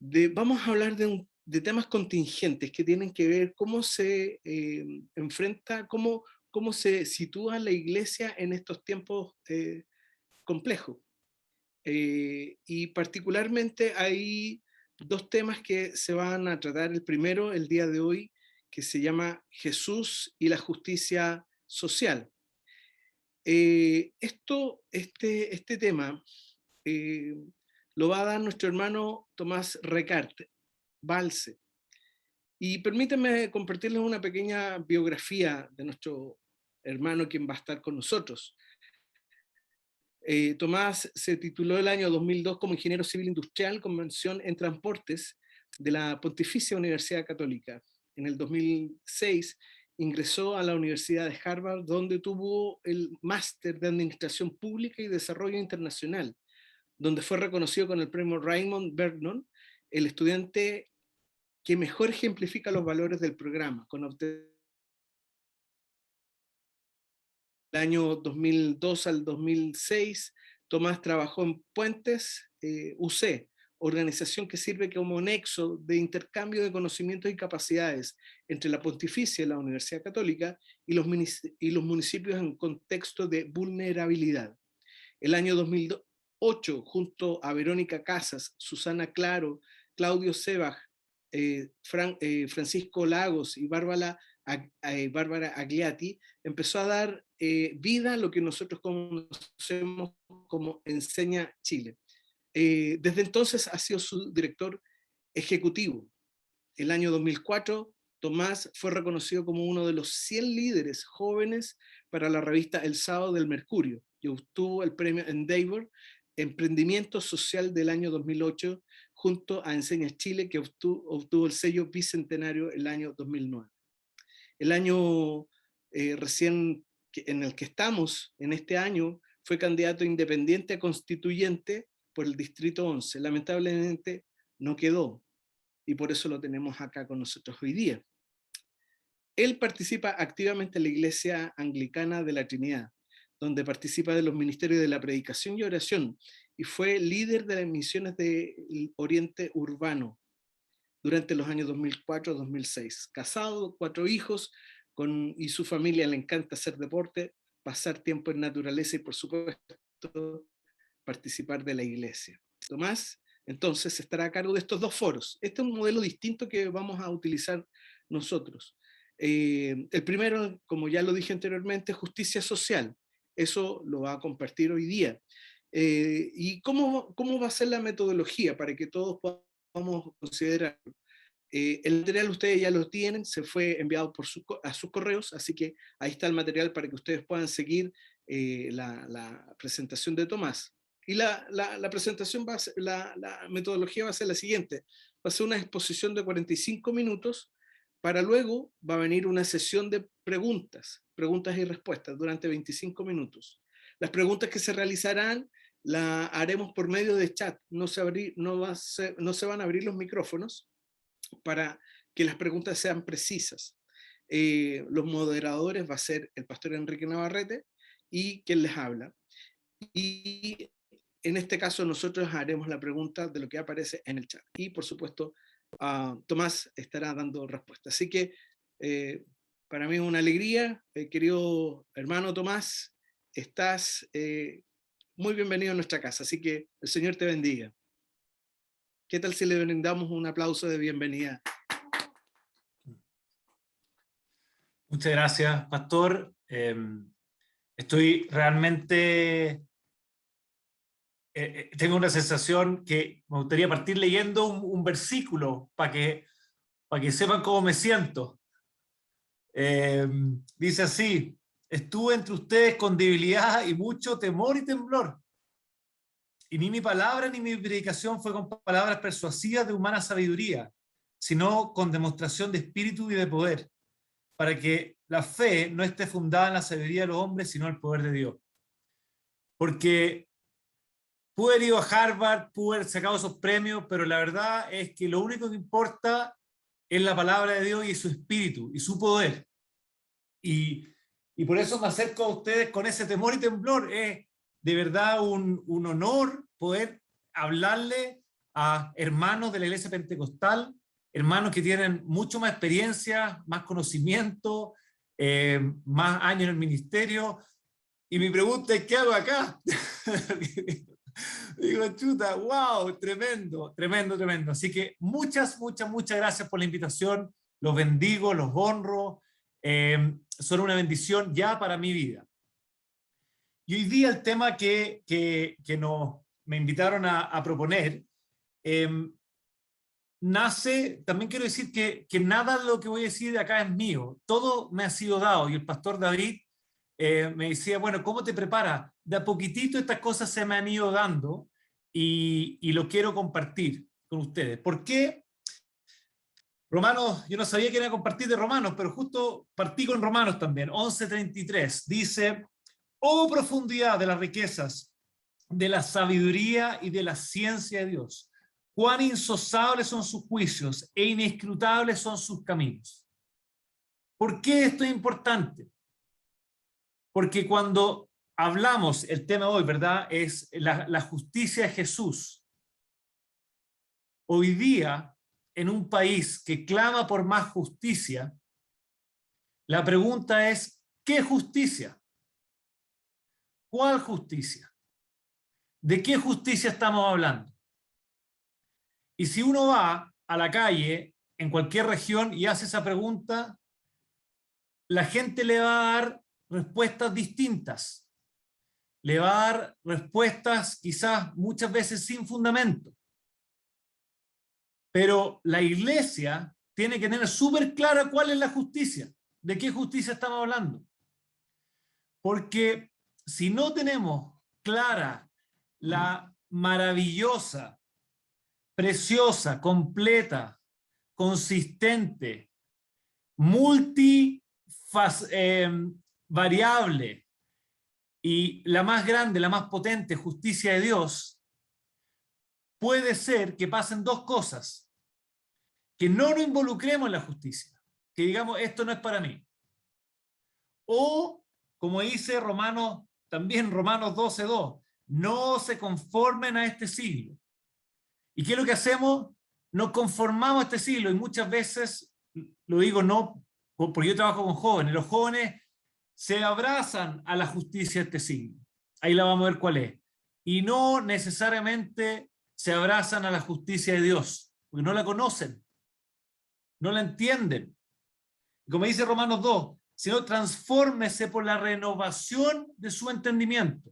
Vamos a hablar de temas contingentes que tienen que ver cómo se enfrenta, cómo se sitúa la iglesia en estos tiempos complejos. Y particularmente hay dos temas que se van a tratar. El primero, el día de hoy, que se llama Jesús y la justicia social. Este tema lo va a dar nuestro hermano Tomás Recart Valse. Y permítanme compartirles una pequeña biografía de nuestro hermano quien va a estar con nosotros. Tomás se tituló el año 2002 como ingeniero civil industrial con mención en transportes de la Pontificia Universidad Católica. En el 2006 ingresó a la Universidad de Harvard, donde tuvo el máster de Administración Pública y Desarrollo Internacional, donde fue reconocido con el premio Raymond Vernon, el estudiante que mejor ejemplifica los valores del programa. Con el año 2002 al 2006, Tomás trabajó en Puentes UC, organización que sirve como nexo de intercambio de conocimientos y capacidades entre la Pontificia y la Universidad Católica y los municipios en contexto de vulnerabilidad. El año 2008, junto a Verónica Casas, Susana Claro, Claudio Sebag, Francisco Lagos y Bárbara Agliati, empezó a dar vida a lo que nosotros conocemos como Enseña Chile. Desde entonces ha sido su director ejecutivo. El año 2004, Tomás fue reconocido como uno de los 100 líderes jóvenes para la revista El Sábado del Mercurio y obtuvo el premio Endeavor Emprendimiento Social del año 2008 junto a Enseña Chile, que obtuvo el sello bicentenario el año 2009. El año recién en el que estamos, en este año, fue candidato independiente a constituyente por el Distrito 11. Lamentablemente no quedó, y por eso lo tenemos acá con nosotros hoy día. Él participa activamente en la Iglesia Anglicana de la Trinidad, donde participa de los ministerios de la predicación y oración, y fue líder de las misiones del Oriente Urbano durante los años 2004-2006. Casado, 4 hijos, y su familia le encanta hacer deporte, pasar tiempo en naturaleza y, por supuesto, participar de la iglesia. Tomás, entonces, estará a cargo de estos dos foros. Este es un modelo distinto que vamos a utilizar nosotros. El primero, como ya lo dije anteriormente, justicia social. Eso lo va a compartir hoy día. ¿Y cómo va a ser la metodología para que todos podamos considerar? El material ustedes ya lo tienen, se fue enviado a sus correos, así que ahí está el material para que ustedes puedan seguir la presentación de Tomás. Y la presentación la metodología va a ser la siguiente: va a ser una exposición de 45 minutos, para luego va a venir una sesión de preguntas y respuestas durante 25 minutos. Las preguntas que se realizarán las haremos por medio de chat, no se van a abrir los micrófonos para que las preguntas sean precisas. Los moderadores va a ser el pastor Enrique Navarrete y quien les habla. Y en este caso nosotros haremos la pregunta de lo que aparece en el chat. Y por supuesto, Tomás estará dando respuesta. Así que para mí es una alegría, querido hermano Tomás, estás muy bienvenido a nuestra casa. Así que el Señor te bendiga. ¿Qué tal si le brindamos un aplauso de bienvenida? Muchas gracias, pastor. Estoy realmente... tengo una sensación que me gustaría partir leyendo un versículo para que sepan cómo me siento. Dice así: estuve entre ustedes con debilidad y mucho temor y temblor. Y ni mi palabra ni mi predicación fue con palabras persuasivas de humana sabiduría, sino con demostración de espíritu y de poder, para que la fe no esté fundada en la sabiduría de los hombres, sino en el poder de Dios. Porque pude haber ido a Harvard, pude haber sacado esos premios, pero la verdad es que lo único que importa es la palabra de Dios y su espíritu y su poder. Y por eso me acerco a ustedes con ese temor y temblor. Es de verdad un honor poder hablarle a hermanos de la iglesia pentecostal, hermanos que tienen mucho más experiencia, más conocimiento, más años en el ministerio, y mi pregunta es, ¿qué hago acá? Digo, chuta, wow, tremendo, tremendo, tremendo. Así que muchas, muchas, muchas gracias por la invitación, los bendigo, los honro, son una bendición ya para mi vida. Y hoy día el tema que me invitaron a proponer, nace, también quiero decir que nada de lo que voy a decir de acá es mío, todo me ha sido dado, y el pastor David me decía, bueno, ¿cómo te preparas? De a poquitito estas cosas se me han ido dando y lo quiero compartir con ustedes. ¿Por qué? Romanos, yo no sabía que era compartir de Romanos, pero justo partí con Romanos también, 11:33, dice, oh profundidad de las riquezas, de la sabiduría y de la ciencia de Dios, cuán insosables son sus juicios e inescrutables son sus caminos. ¿Por qué esto es importante? Porque cuando hablamos, el tema hoy, ¿verdad?, es la justicia de Jesús. Hoy día, en un país que clama por más justicia, la pregunta es, ¿qué justicia? ¿Cuál justicia? ¿De qué justicia estamos hablando? Y si uno va a la calle, en cualquier región, y hace esa pregunta, la gente le va a dar respuestas distintas. Le va a dar respuestas quizás muchas veces sin fundamento. Pero la iglesia tiene que tener súper clara cuál es la justicia. ¿De qué justicia estamos hablando? Porque si no tenemos clara la maravillosa, preciosa, completa, consistente, variable y la más grande, la más potente justicia de Dios, puede ser que pasen dos cosas: que no nos involucremos en la justicia, que digamos, esto no es para mí, o, como dice Romanos, también Romanos 12:2, no se conformen a este siglo. ¿Y qué es lo que hacemos? Nos conformamos a este siglo, y muchas veces, lo digo no porque yo trabajo con jóvenes, los jóvenes se abrazan a la justicia de este siglo. Ahí la vamos a ver cuál es. Y no necesariamente se abrazan a la justicia de Dios, porque no la conocen, no la entienden. Como dice Romanos 2, sino transfórmese por la renovación de su entendimiento,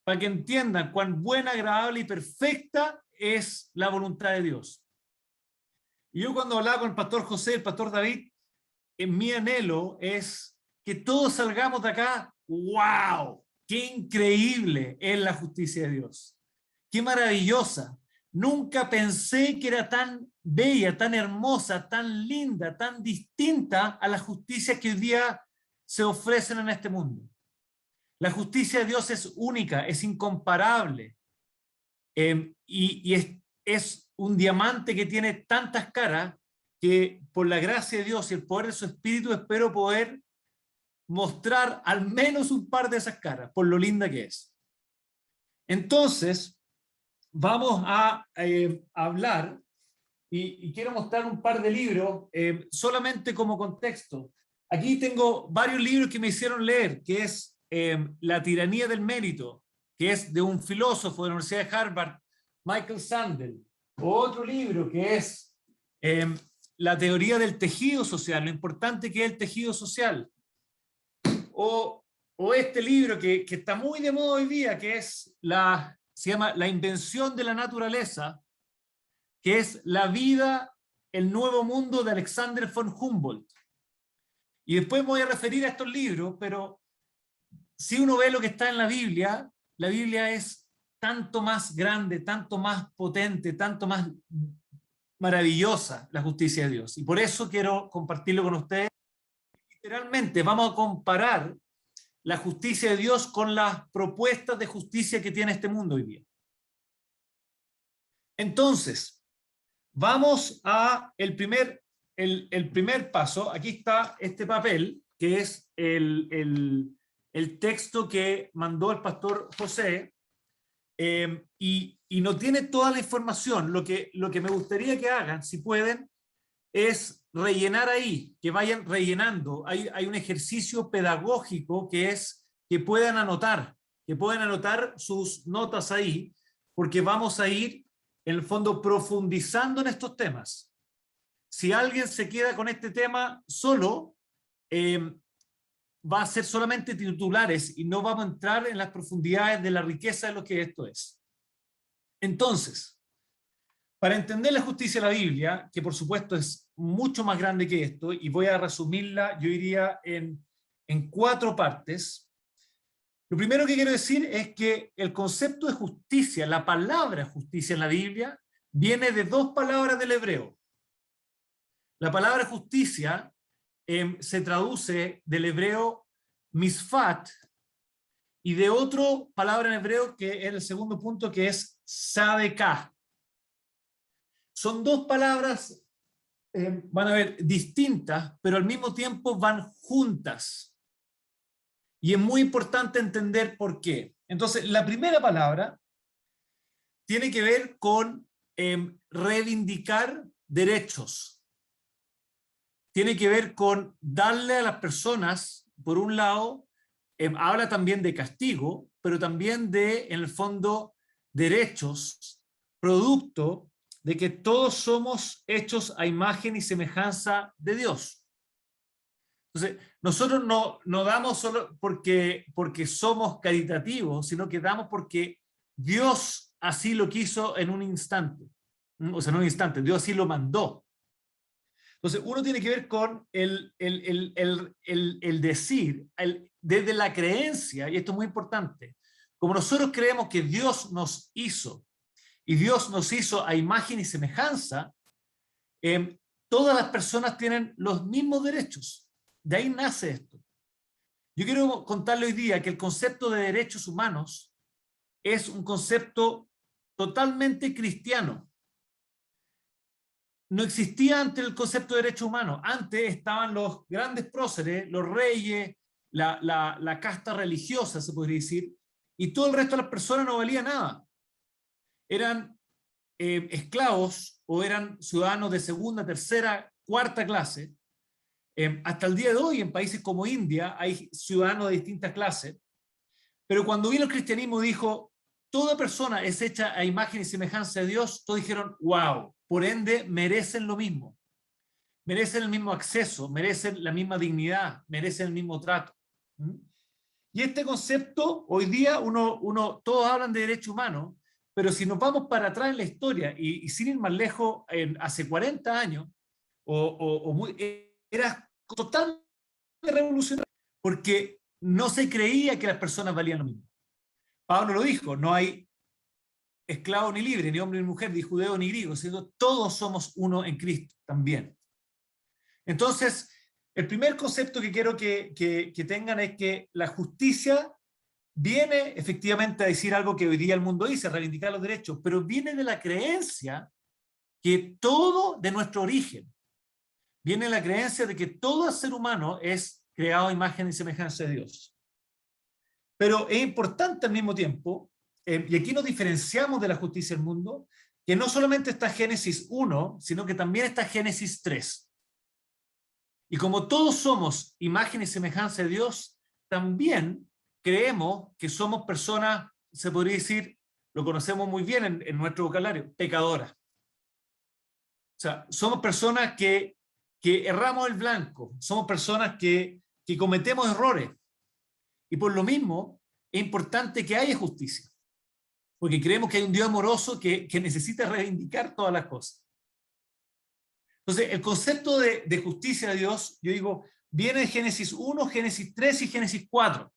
para que entiendan cuán buena, agradable y perfecta es la voluntad de Dios. Y yo, cuando hablaba con el pastor José, el pastor David, en mi anhelo es que todos salgamos de acá, ¡wow! ¡Qué increíble es la justicia de Dios! ¡Qué maravillosa! Nunca pensé que era tan bella, tan hermosa, tan linda, tan distinta a la justicia que hoy día se ofrecen en este mundo. La justicia de Dios es única, es incomparable, y es un diamante que tiene tantas caras que, por la gracia de Dios y el poder de su Espíritu, espero poder mostrar al menos un par de esas caras, por lo linda que es. Entonces, vamos a hablar, y quiero mostrar un par de libros, solamente como contexto. Aquí tengo varios libros que me hicieron leer, que es La tiranía del mérito, que es de un filósofo de la Universidad de Harvard, Michael Sandel. Otro libro que es La teoría del tejido social, lo importante que es el tejido social. O este libro que está muy de moda hoy día, que es se llama La invención de la naturaleza, que es la vida, el nuevo mundo de Alexander von Humboldt. Y después me voy a referir a estos libros, pero si uno ve lo que está en la Biblia es tanto más grande, tanto más potente, tanto más maravillosa la justicia de Dios. Y por eso quiero compartirlo con ustedes. Literalmente vamos a comparar la justicia de Dios con las propuestas de justicia que tiene este mundo hoy día. Entonces, vamos a el primer paso. Aquí está este papel, que es el texto que mandó el pastor José, y no tiene toda la información. Lo que me gustaría que hagan, si pueden, es rellenar ahí, que vayan rellenando. Hay un ejercicio pedagógico que es que puedan anotar sus notas ahí, porque vamos a ir, en el fondo, profundizando en estos temas. Si alguien se queda con este tema solo, va a ser solamente titulares y no vamos a entrar en las profundidades de la riqueza de lo que esto es. Entonces, para entender la justicia de la Biblia, que por supuesto es mucho más grande que esto, y voy a resumirla, yo diría, en 4 partes. Lo primero que quiero decir es que el concepto de justicia, la palabra justicia en la Biblia, viene de 2 palabras del hebreo. La palabra justicia se traduce del hebreo misfat y de otra palabra en hebreo que es el segundo punto, que es sadekah. Son 2 palabras, van a ver, distintas, pero al mismo tiempo van juntas. Y es muy importante entender por qué. Entonces, la primera palabra tiene que ver con reivindicar derechos. Tiene que ver con darle a las personas, por un lado, habla también de castigo, pero también de, en el fondo, derechos, producto de que todos somos hechos a imagen y semejanza de Dios. Entonces, nosotros no damos solo porque somos caritativos, sino que damos porque Dios así lo quiso en un instante. O sea, en un instante, Dios así lo mandó. Entonces, uno tiene que ver con el decir, desde la creencia, y esto es muy importante, como nosotros creemos que Dios nos hizo, y Dios nos hizo a imagen y semejanza, todas las personas tienen los mismos derechos. De ahí nace esto. Yo quiero contarle hoy día que el concepto de derechos humanos es un concepto totalmente cristiano. No existía antes el concepto de derechos humanos. Antes estaban los grandes próceres, los reyes, la casta religiosa, se podría decir, y todo el resto de las personas no valía nada. Eran esclavos o eran ciudadanos de segunda, tercera, cuarta clase. Hasta el día de hoy, en países como India, hay ciudadanos de distintas clases, pero cuando vino el cristianismo dijo, toda persona es hecha a imagen y semejanza de Dios, todos dijeron, wow, por ende merecen lo mismo, merecen el mismo acceso, merecen la misma dignidad, merecen el mismo trato. Y este concepto, hoy día, todos hablan de derechos humanos, pero si nos vamos para atrás en la historia, y sin ir más lejos, hace 40 años, era totalmente revolucionario, porque no se creía que las personas valían lo mismo. Pablo lo dijo, no hay esclavo ni libre, ni hombre ni mujer, ni judeo ni griego, sino todos somos uno en Cristo también. Entonces, el primer concepto que quiero que tengan es que la justicia viene efectivamente a decir algo que hoy día el mundo dice, reivindicar los derechos, pero viene de la creencia que todo de nuestro origen, viene la creencia de que todo ser humano es creado a imagen y semejanza de Dios. Pero es importante al mismo tiempo, y aquí nos diferenciamos de la justicia del mundo, que no solamente está Génesis 1, sino que también está Génesis 3. Y como todos somos imagen y semejanza de Dios, también creemos que somos personas, se podría decir, lo conocemos muy bien en nuestro vocabulario, pecadoras. O sea, somos personas que erramos el blanco, somos personas que cometemos errores. Y por lo mismo, es importante que haya justicia, porque creemos que hay un Dios amoroso que necesita reivindicar todas las cosas. Entonces, el concepto de justicia de Dios, yo digo, viene de Génesis 1, Génesis 3 y Génesis 4.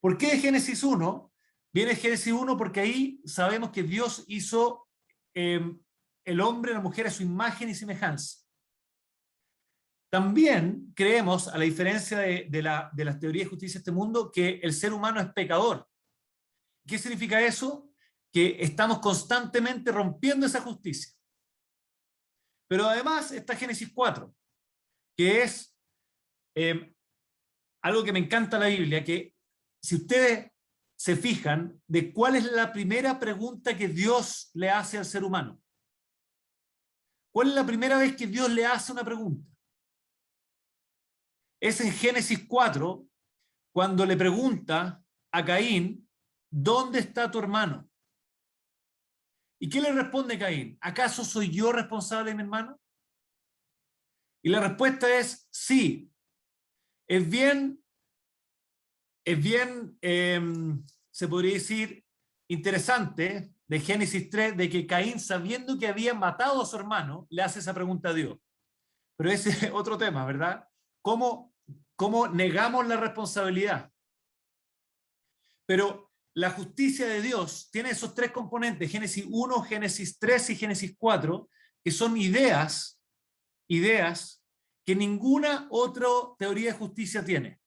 ¿Por qué de Génesis 1? Viene de Génesis 1 porque ahí sabemos que Dios hizo el hombre y la mujer a su imagen y semejanza. También creemos, a la diferencia de las teorías de justicia de este mundo, que el ser humano es pecador. ¿Qué significa eso? Que estamos constantemente rompiendo esa justicia. Pero además está Génesis 4, que es algo que me encanta la Biblia, que si ustedes se fijan de cuál es la primera pregunta que Dios le hace al ser humano? ¿Cuál es la primera vez que Dios le hace una pregunta? Es en Génesis 4, cuando le pregunta a Caín, ¿dónde está tu hermano? ¿Y qué le responde Caín? ¿Acaso soy yo responsable de mi hermano? Y la respuesta es sí. Es bien, se podría decir, interesante de Génesis 3, de que Caín, sabiendo que había matado a su hermano, le hace esa pregunta a Dios. Pero ese es otro tema, ¿verdad? ¿Cómo negamos la responsabilidad? Pero la justicia de Dios tiene esos tres componentes, Génesis 1, Génesis 3 y Génesis 4, que son ideas que ninguna otra teoría de justicia tiene.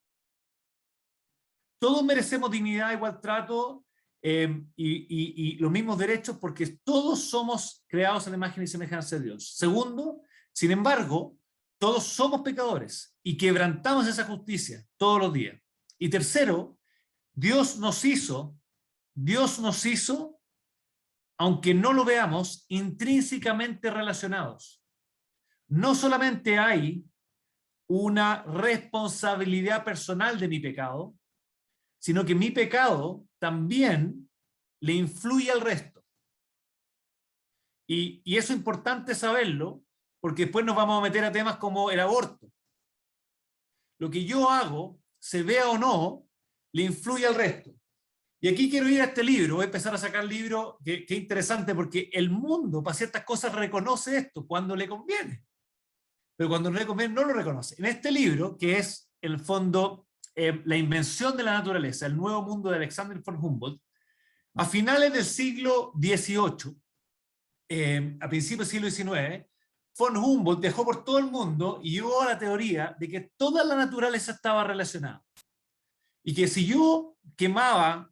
Todos merecemos dignidad, igual trato y los mismos derechos porque todos somos creados a la imagen y semejanza de Dios. Segundo, sin embargo, todos somos pecadores y quebrantamos esa justicia todos los días. Y tercero, Dios nos hizo, aunque no lo veamos, intrínsecamente relacionados. No solamente hay una responsabilidad personal de mi pecado, sino que mi pecado también le influye al resto. Y eso es importante saberlo, porque después nos vamos a meter a temas como el aborto. Lo que yo hago, se vea o no, le influye al resto. Y aquí quiero ir a este libro, voy a empezar a sacar libros, que es interesante, porque el mundo para ciertas cosas reconoce esto cuando le conviene. Pero cuando no le conviene, no lo reconoce. En este libro, que es, en el fondo, La invención de la naturaleza, el nuevo mundo de Alexander von Humboldt, a finales del siglo XVIII, a principios del siglo XIX, von Humboldt viajó por todo el mundo y llegó a la teoría de que toda la naturaleza estaba relacionada. Y que si yo quemaba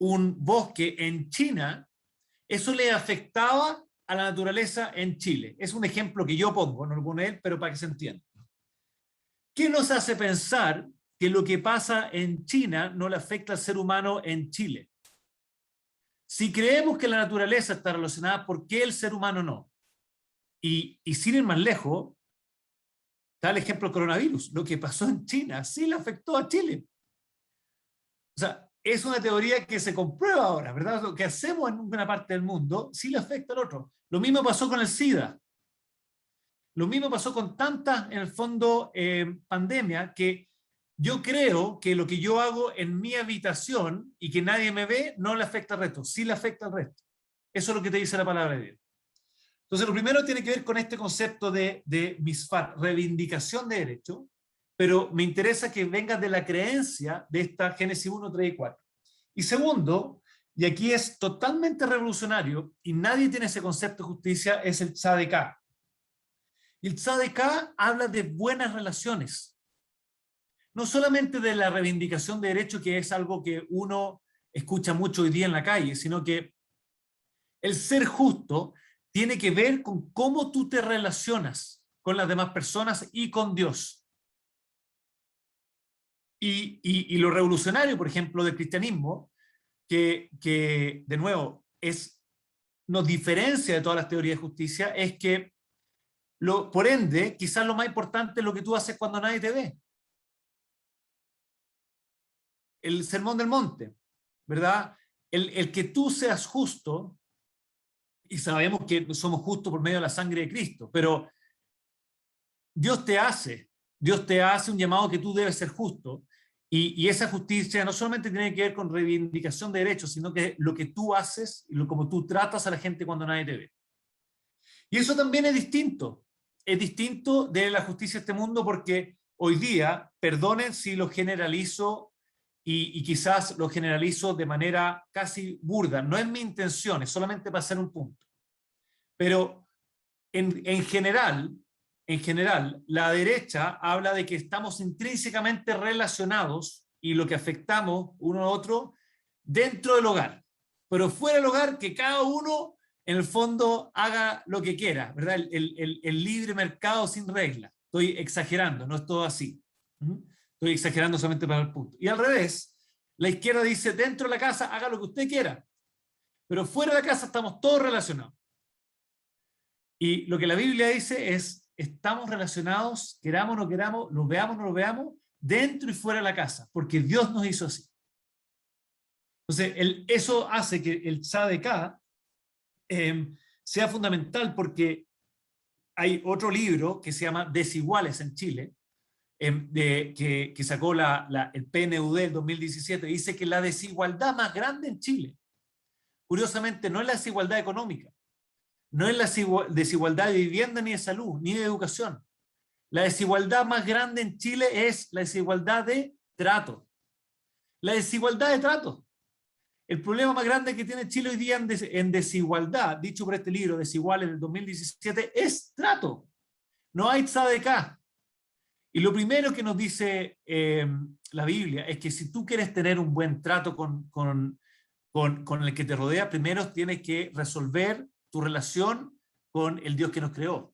un bosque en China, eso le afectaba a la naturaleza en Chile. Es un ejemplo que yo pongo, no lo pone él, pero para que se entienda. ¿Qué nos hace pensar que lo que pasa en China no le afecta al ser humano en Chile? Si creemos que la naturaleza está relacionada, ¿por qué el ser humano no? Y sin ir más lejos, está el ejemplo del coronavirus. Lo que pasó en China sí le afectó a Chile. O sea, es una teoría que se comprueba ahora, ¿verdad? Lo que hacemos en una parte del mundo sí le afecta al otro. Lo mismo pasó con el SIDA. Lo mismo pasó con tantas, en el fondo, pandemias, que yo creo que lo que yo hago en mi habitación y que nadie me ve, no le afecta al resto, sí le afecta al resto. Eso es lo que te dice la palabra de Dios. Entonces, lo primero tiene que ver con este concepto de misfar, reivindicación de derecho, pero me interesa que venga de la creencia de esta Génesis 1, 3 y 4. Y segundo, y aquí es totalmente revolucionario, y nadie tiene ese concepto de justicia, es el Tzaddik. Y el Tzaddik habla de buenas relaciones. No solamente de la reivindicación de derechos, que es algo que uno escucha mucho hoy día en la calle, sino que el ser justo tiene que ver con cómo tú te relacionas con las demás personas y con Dios. Y lo revolucionario, por ejemplo, del cristianismo, que de nuevo nos diferencia de todas las teorías de justicia, es que, por ende, quizás lo más importante es lo que tú haces cuando nadie te ve. El sermón del monte, ¿verdad? El que tú seas justo, y sabemos que somos justos por medio de la sangre de Cristo, pero Dios te hace un llamado que tú debes ser justo, y esa justicia no solamente tiene que ver con reivindicación de derechos, sino que lo que tú haces y como tú tratas a la gente cuando nadie te ve. Y eso también es distinto de la justicia de este mundo, porque hoy día, perdonen si lo generalizo, y quizás lo generalizo de manera casi burda, no es mi intención, es solamente para hacer un punto. Pero en general, la derecha habla de que estamos intrínsecamente relacionados y lo que afectamos uno a otro dentro del hogar. Pero fuera del hogar, que cada uno, en el fondo, haga lo que quiera, ¿verdad? El libre mercado sin regla. Estoy exagerando, no es todo así. Estoy exagerando solamente para el punto. Y al revés, La izquierda dice, dentro de la casa haga lo que usted quiera, pero fuera de la casa estamos todos relacionados. Y lo que la Biblia dice es, estamos relacionados, queramos o no queramos, lo veamos o no lo veamos, dentro y fuera de la casa, porque Dios nos hizo así. Entonces, eso hace que el Tzedakah sea fundamental, porque hay otro libro que se llama Desiguales en Chile, que sacó el PNUD del 2017, dice que la desigualdad más grande en Chile, curiosamente, no es la desigualdad económica, no es la desigualdad de vivienda, ni de salud, ni de educación. La desigualdad más grande en Chile es la desigualdad de trato. La desigualdad de trato. El problema más grande que tiene Chile hoy día en desigualdad, dicho por este libro, Desiguales del 2017, es trato. No hay tzedakah. Y lo primero que nos dice la Biblia es que si tú quieres tener un buen trato con el que te rodea, primero tienes que resolver tu relación con el Dios que nos creó.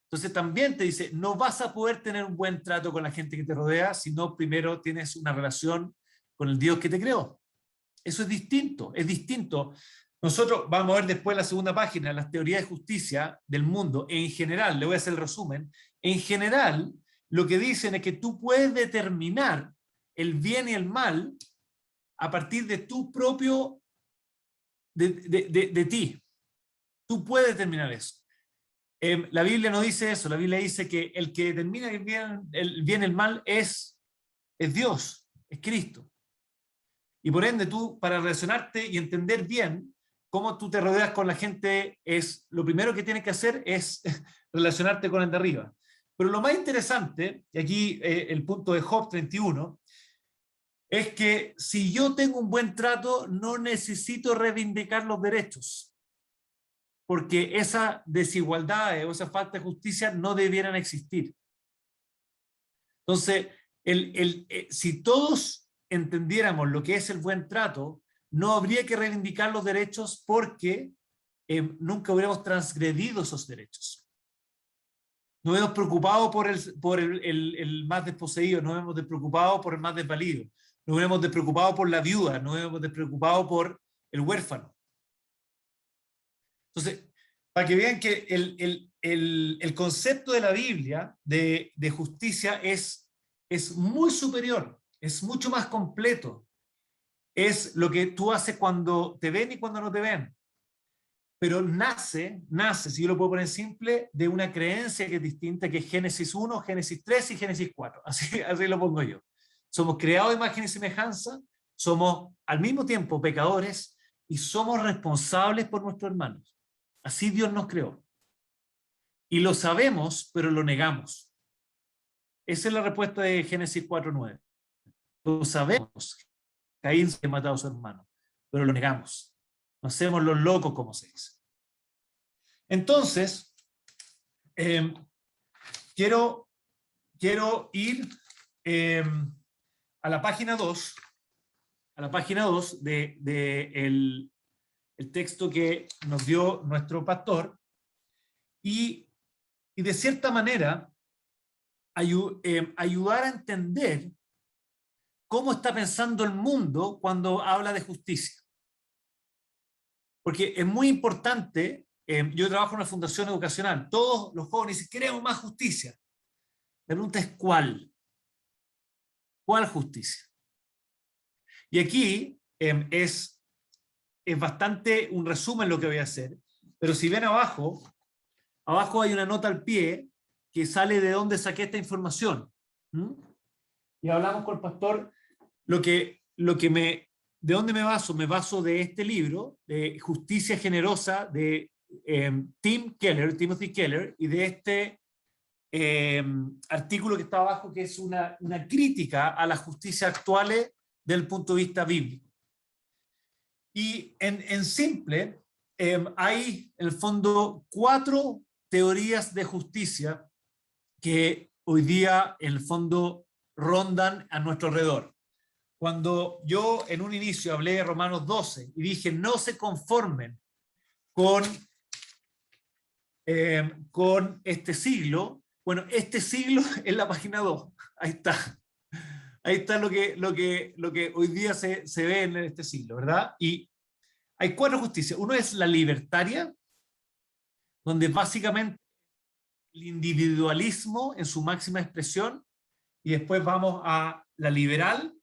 Entonces también te dice, no vas a poder tener un buen trato con la gente que te rodea si no primero tienes una relación con el Dios que te creó. Eso es distinto, es distinto. Nosotros vamos a ver después la segunda página, las teorías de justicia del mundo. En general, le voy a hacer el resumen, en general lo que dicen es que tú puedes determinar el bien y el mal a partir de tu propio, de ti. Tú puedes determinar eso. La Biblia no dice eso. La Biblia dice que el que determina el bien y el mal es Dios, es Cristo. Y por ende tú, para relacionarte y entender bien cómo tú te rodeas con la gente, lo primero que tienes que hacer es relacionarte con el de arriba. Pero lo más interesante, y aquí el punto de Job 31, es que si yo tengo un buen trato, no necesito reivindicar los derechos, porque esa desigualdad o esa falta de justicia no debieran existir. Entonces, si todos entendiéramos lo que es el buen trato, no habría que reivindicar los derechos, porque nunca hubiéramos transgredido esos derechos. Nos hemos preocupado por el más desposeído, nos hemos despreocupado por el más desvalido, nos hemos despreocupado por la viuda, nos hemos despreocupado por el huérfano. Entonces, para que vean que el concepto de la Biblia de justicia es muy superior, es mucho más completo. Es lo que tú haces cuando te ven y cuando no te ven. Pero nace, si yo lo puedo poner simple, de una creencia que es distinta, que es Génesis 1, Génesis 3 y Génesis 4. Así lo pongo yo. Somos creados de imagen y semejanza, somos al mismo tiempo pecadores y somos responsables por nuestros hermanos. Así Dios nos creó. Y lo sabemos, pero lo negamos. Esa es la respuesta de Génesis 4:9. Lo sabemos. Caín se ha matado a su hermano, pero lo negamos. Nos hacemos los locos, como se dice. Entonces, quiero ir a la página 2, de el texto que nos dio nuestro pastor, y de cierta manera ayudar a entender cómo está pensando el mundo cuando habla de justicia. Porque es muy importante. Yo trabajo en una fundación educacional. Todos los jóvenes dicen, queremos más justicia. La pregunta es, ¿cuál? ¿Cuál justicia? Y aquí es bastante un resumen lo que voy a hacer. Pero si ven abajo hay una nota al pie que sale de dónde saqué esta información. Y hablamos con el pastor ¿de dónde me baso? Me baso de este libro, de Justicia Generosa, de Timothy Keller, y de este artículo que está abajo, que es una crítica a la justicia actual desde el punto de vista bíblico. Y en simple, hay en el fondo 4 teorías de justicia que hoy día en el fondo rondan a nuestro alrededor. Cuando yo en un inicio hablé de Romanos 12 y dije, no se conformen con este siglo, bueno, este siglo es la página 2, ahí está. Ahí está lo que hoy día se ve en este siglo, ¿verdad? Y hay 4 justicias. Uno es la libertaria, donde básicamente el individualismo en su máxima expresión, y después vamos a la liberal,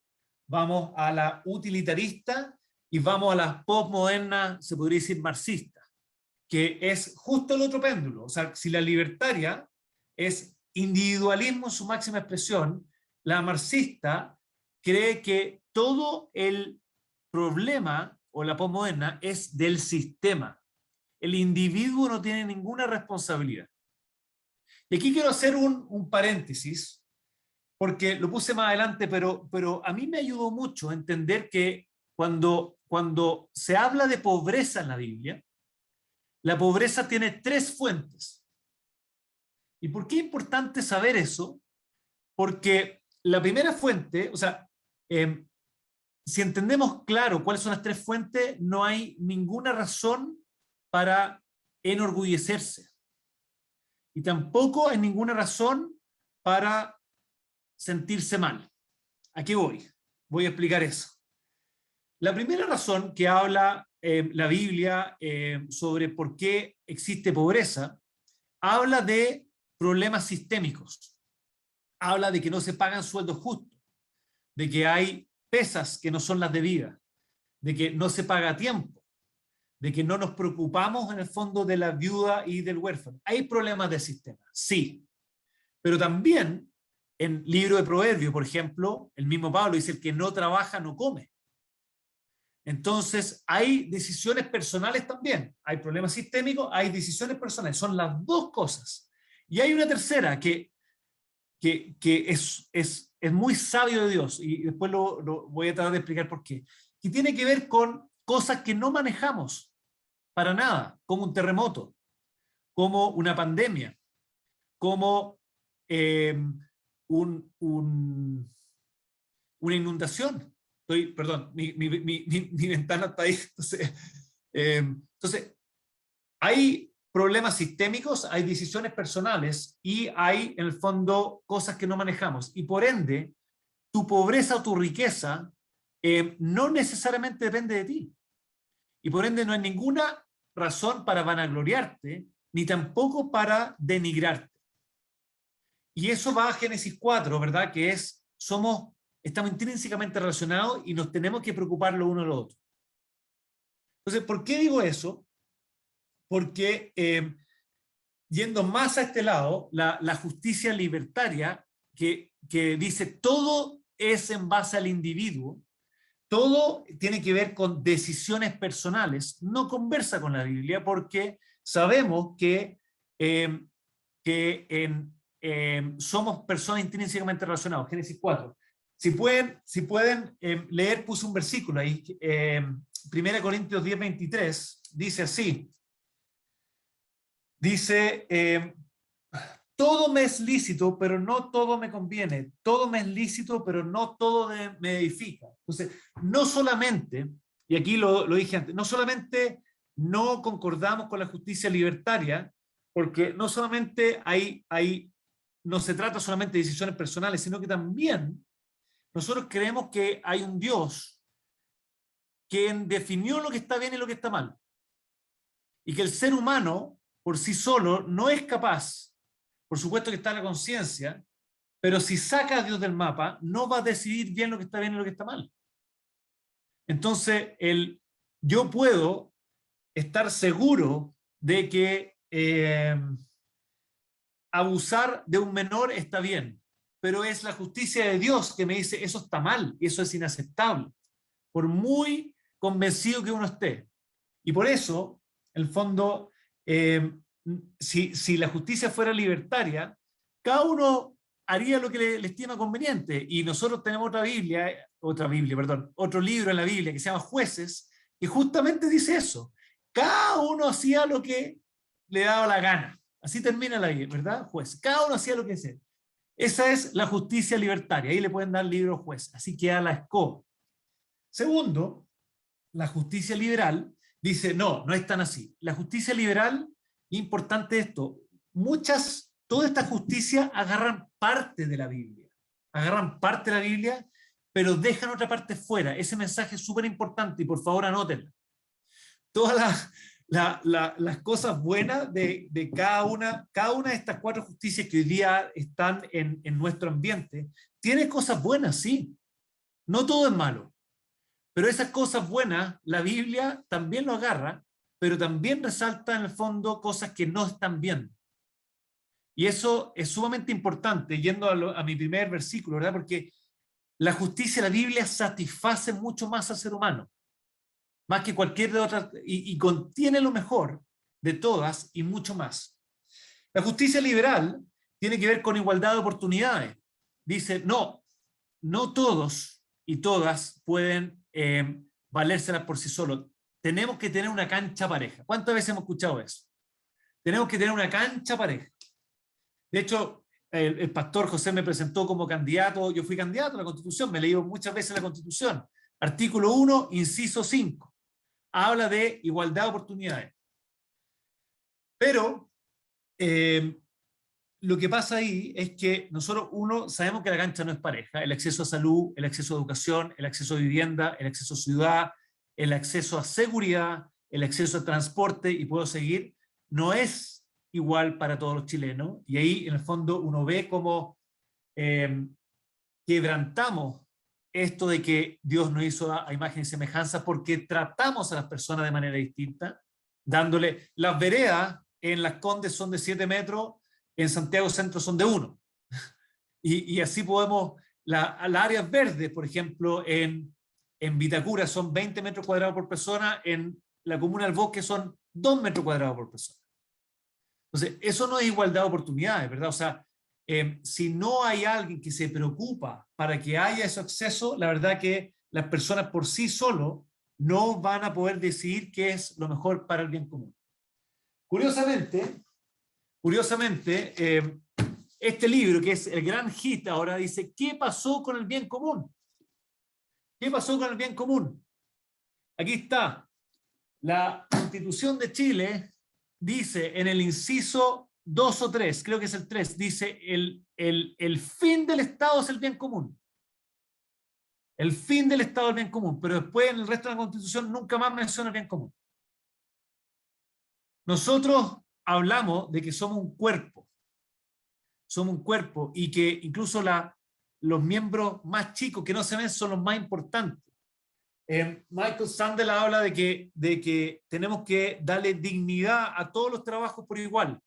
vamos a la utilitarista y vamos a la postmoderna, se podría decir marxista, que es justo el otro péndulo. O sea, si la libertaria es individualismo en su máxima expresión, la marxista cree que todo el problema, o la postmoderna, es del sistema. El individuo no tiene ninguna responsabilidad. Y aquí quiero hacer un paréntesis, porque lo puse más adelante, pero a mí me ayudó mucho a entender que cuando se habla de pobreza en la Biblia, la pobreza tiene 3 fuentes. ¿Y por qué es importante saber eso? Porque la primera fuente, o sea, si entendemos claro cuáles son las 3 fuentes, no hay ninguna razón para enorgullecerse. Y tampoco hay ninguna razón para sentirse mal. ¿A qué voy? Voy a explicar eso. La primera razón que habla la Biblia sobre por qué existe pobreza, habla de problemas sistémicos. Habla de que no se pagan sueldos justos, de que hay pesas que no son las debidas, de que no se paga a tiempo, de que no nos preocupamos en el fondo de la viuda y del huérfano. Hay problemas de sistema, sí. Pero también en libro de Proverbios, por ejemplo, el mismo Pablo dice: el que no trabaja no come. Entonces, hay decisiones personales también. Hay problemas sistémicos, hay decisiones personales. Son las 2 cosas. Y hay una tercera que es muy sabio de Dios, y después lo voy a tratar de explicar por qué, que tiene que ver con cosas que no manejamos para nada, como un terremoto, como una pandemia, como una inundación. Perdón, mi ventana está ahí. Entonces, hay problemas sistémicos, hay decisiones personales y hay, en el fondo, cosas que no manejamos. Y por ende, tu pobreza o tu riqueza no necesariamente depende de ti. Y por ende, no hay ninguna razón para vanagloriarte, ni tampoco para denigrarte. Y eso va a Génesis 4, ¿verdad? Que es, estamos intrínsecamente relacionados y nos tenemos que preocupar lo uno a lo otro. Entonces, ¿por qué digo eso? Porque yendo más a este lado, la justicia libertaria, que dice todo es en base al individuo, todo tiene que ver con decisiones personales, no conversa con la Biblia, porque sabemos que somos personas intrínsecamente relacionadas. Génesis 4. Si pueden leer, puse un versículo ahí, 1 Corintios 10:23, dice así. Dice, todo me es lícito, pero no todo me conviene. Todo me es lícito, pero no todo me edifica. Entonces, no solamente, y aquí lo dije antes, no solamente no concordamos con la justicia libertaria, porque no solamente no se trata solamente de decisiones personales, sino que también nosotros creemos que hay un Dios quien definió lo que está bien y lo que está mal. Y que el ser humano, por sí solo, no es capaz, por supuesto que está la conciencia, pero si saca a Dios del mapa, no va a decidir bien lo que está bien y lo que está mal. Entonces, yo puedo estar seguro de que abusar de un menor está bien, pero es la justicia de Dios que me dice eso está mal y eso es inaceptable, por muy convencido que uno esté. Y por eso, en el fondo, si la justicia fuera libertaria, cada uno haría lo que le estima conveniente. Y nosotros tenemos otro libro en la Biblia que se llama Jueces, que justamente dice eso. Cada uno hacía lo que le daba la gana. Así termina la Biblia, ¿verdad? Jueces. Cada uno hacía lo que desea. Esa es la justicia libertaria. Ahí le pueden dar libro juez. Así queda la escoba. Segundo, la justicia liberal dice, no es tan así. La justicia liberal, importante esto, toda esta justicia agarran parte de la Biblia. agarran parte de la Biblia, pero dejan otra parte fuera. Ese mensaje es súper importante y por favor anótenlo. Todas las cosas buenas de cada una de estas 4 justicias que hoy día están en nuestro ambiente, tiene cosas buenas, sí. No todo es malo. Pero esas cosas buenas, la Biblia también lo agarra, pero también resalta en el fondo cosas que no están bien. Y eso es sumamente importante, yendo a mi primer versículo, ¿verdad? Porque la justicia de la Biblia satisface mucho más al ser humano, más que cualquier de otras, y contiene lo mejor de todas y mucho más. La justicia liberal tiene que ver con igualdad de oportunidades. Dice, no todos y todas pueden valérselas por sí solos. Tenemos que tener una cancha pareja. ¿Cuántas veces hemos escuchado eso? Tenemos que tener una cancha pareja. De hecho, el pastor José me presentó como candidato, yo fui candidato a la Constitución, me he leído muchas veces la Constitución. Artículo 1, inciso 5. Habla de igualdad de oportunidades. Pero lo que pasa ahí es que nosotros, sabemos que la cancha no es pareja. El acceso a salud, el acceso a educación, el acceso a vivienda, el acceso a ciudad, el acceso a seguridad, el acceso a transporte, y puedo seguir, no es igual para todos los chilenos. Y ahí, en el fondo, uno ve cómo quebrantamos esto de que Dios nos hizo a imagen y semejanza porque tratamos a las personas de manera distinta, dándole las veredas en Las Condes son de 7 metros, en Santiago Centro son de 1. Y así podemos, las áreas verdes, por ejemplo, en Vitacura son 20 metros cuadrados por persona, en la comuna del Bosque son 2 metros cuadrados por persona. Entonces, eso no es igualdad de oportunidades, ¿verdad? O sea, si no hay alguien que se preocupa para que haya ese acceso, la verdad que las personas por sí solo no van a poder decidir qué es lo mejor para el bien común. Curiosamente, este libro, que es el gran hit ahora, dice, ¿qué pasó con el bien común? ¿Qué pasó con el bien común? Aquí está. La Constitución de Chile dice en el inciso 2 o 3, creo que es el 3, dice el fin del Estado es el bien común. El fin del Estado es el bien común, pero después en el resto de la Constitución nunca más menciona el bien común. Nosotros hablamos de que somos un cuerpo y que incluso los miembros más chicos que no se ven son los más importantes. Michael Sandel habla de que tenemos que darle dignidad a todos los trabajos por igual.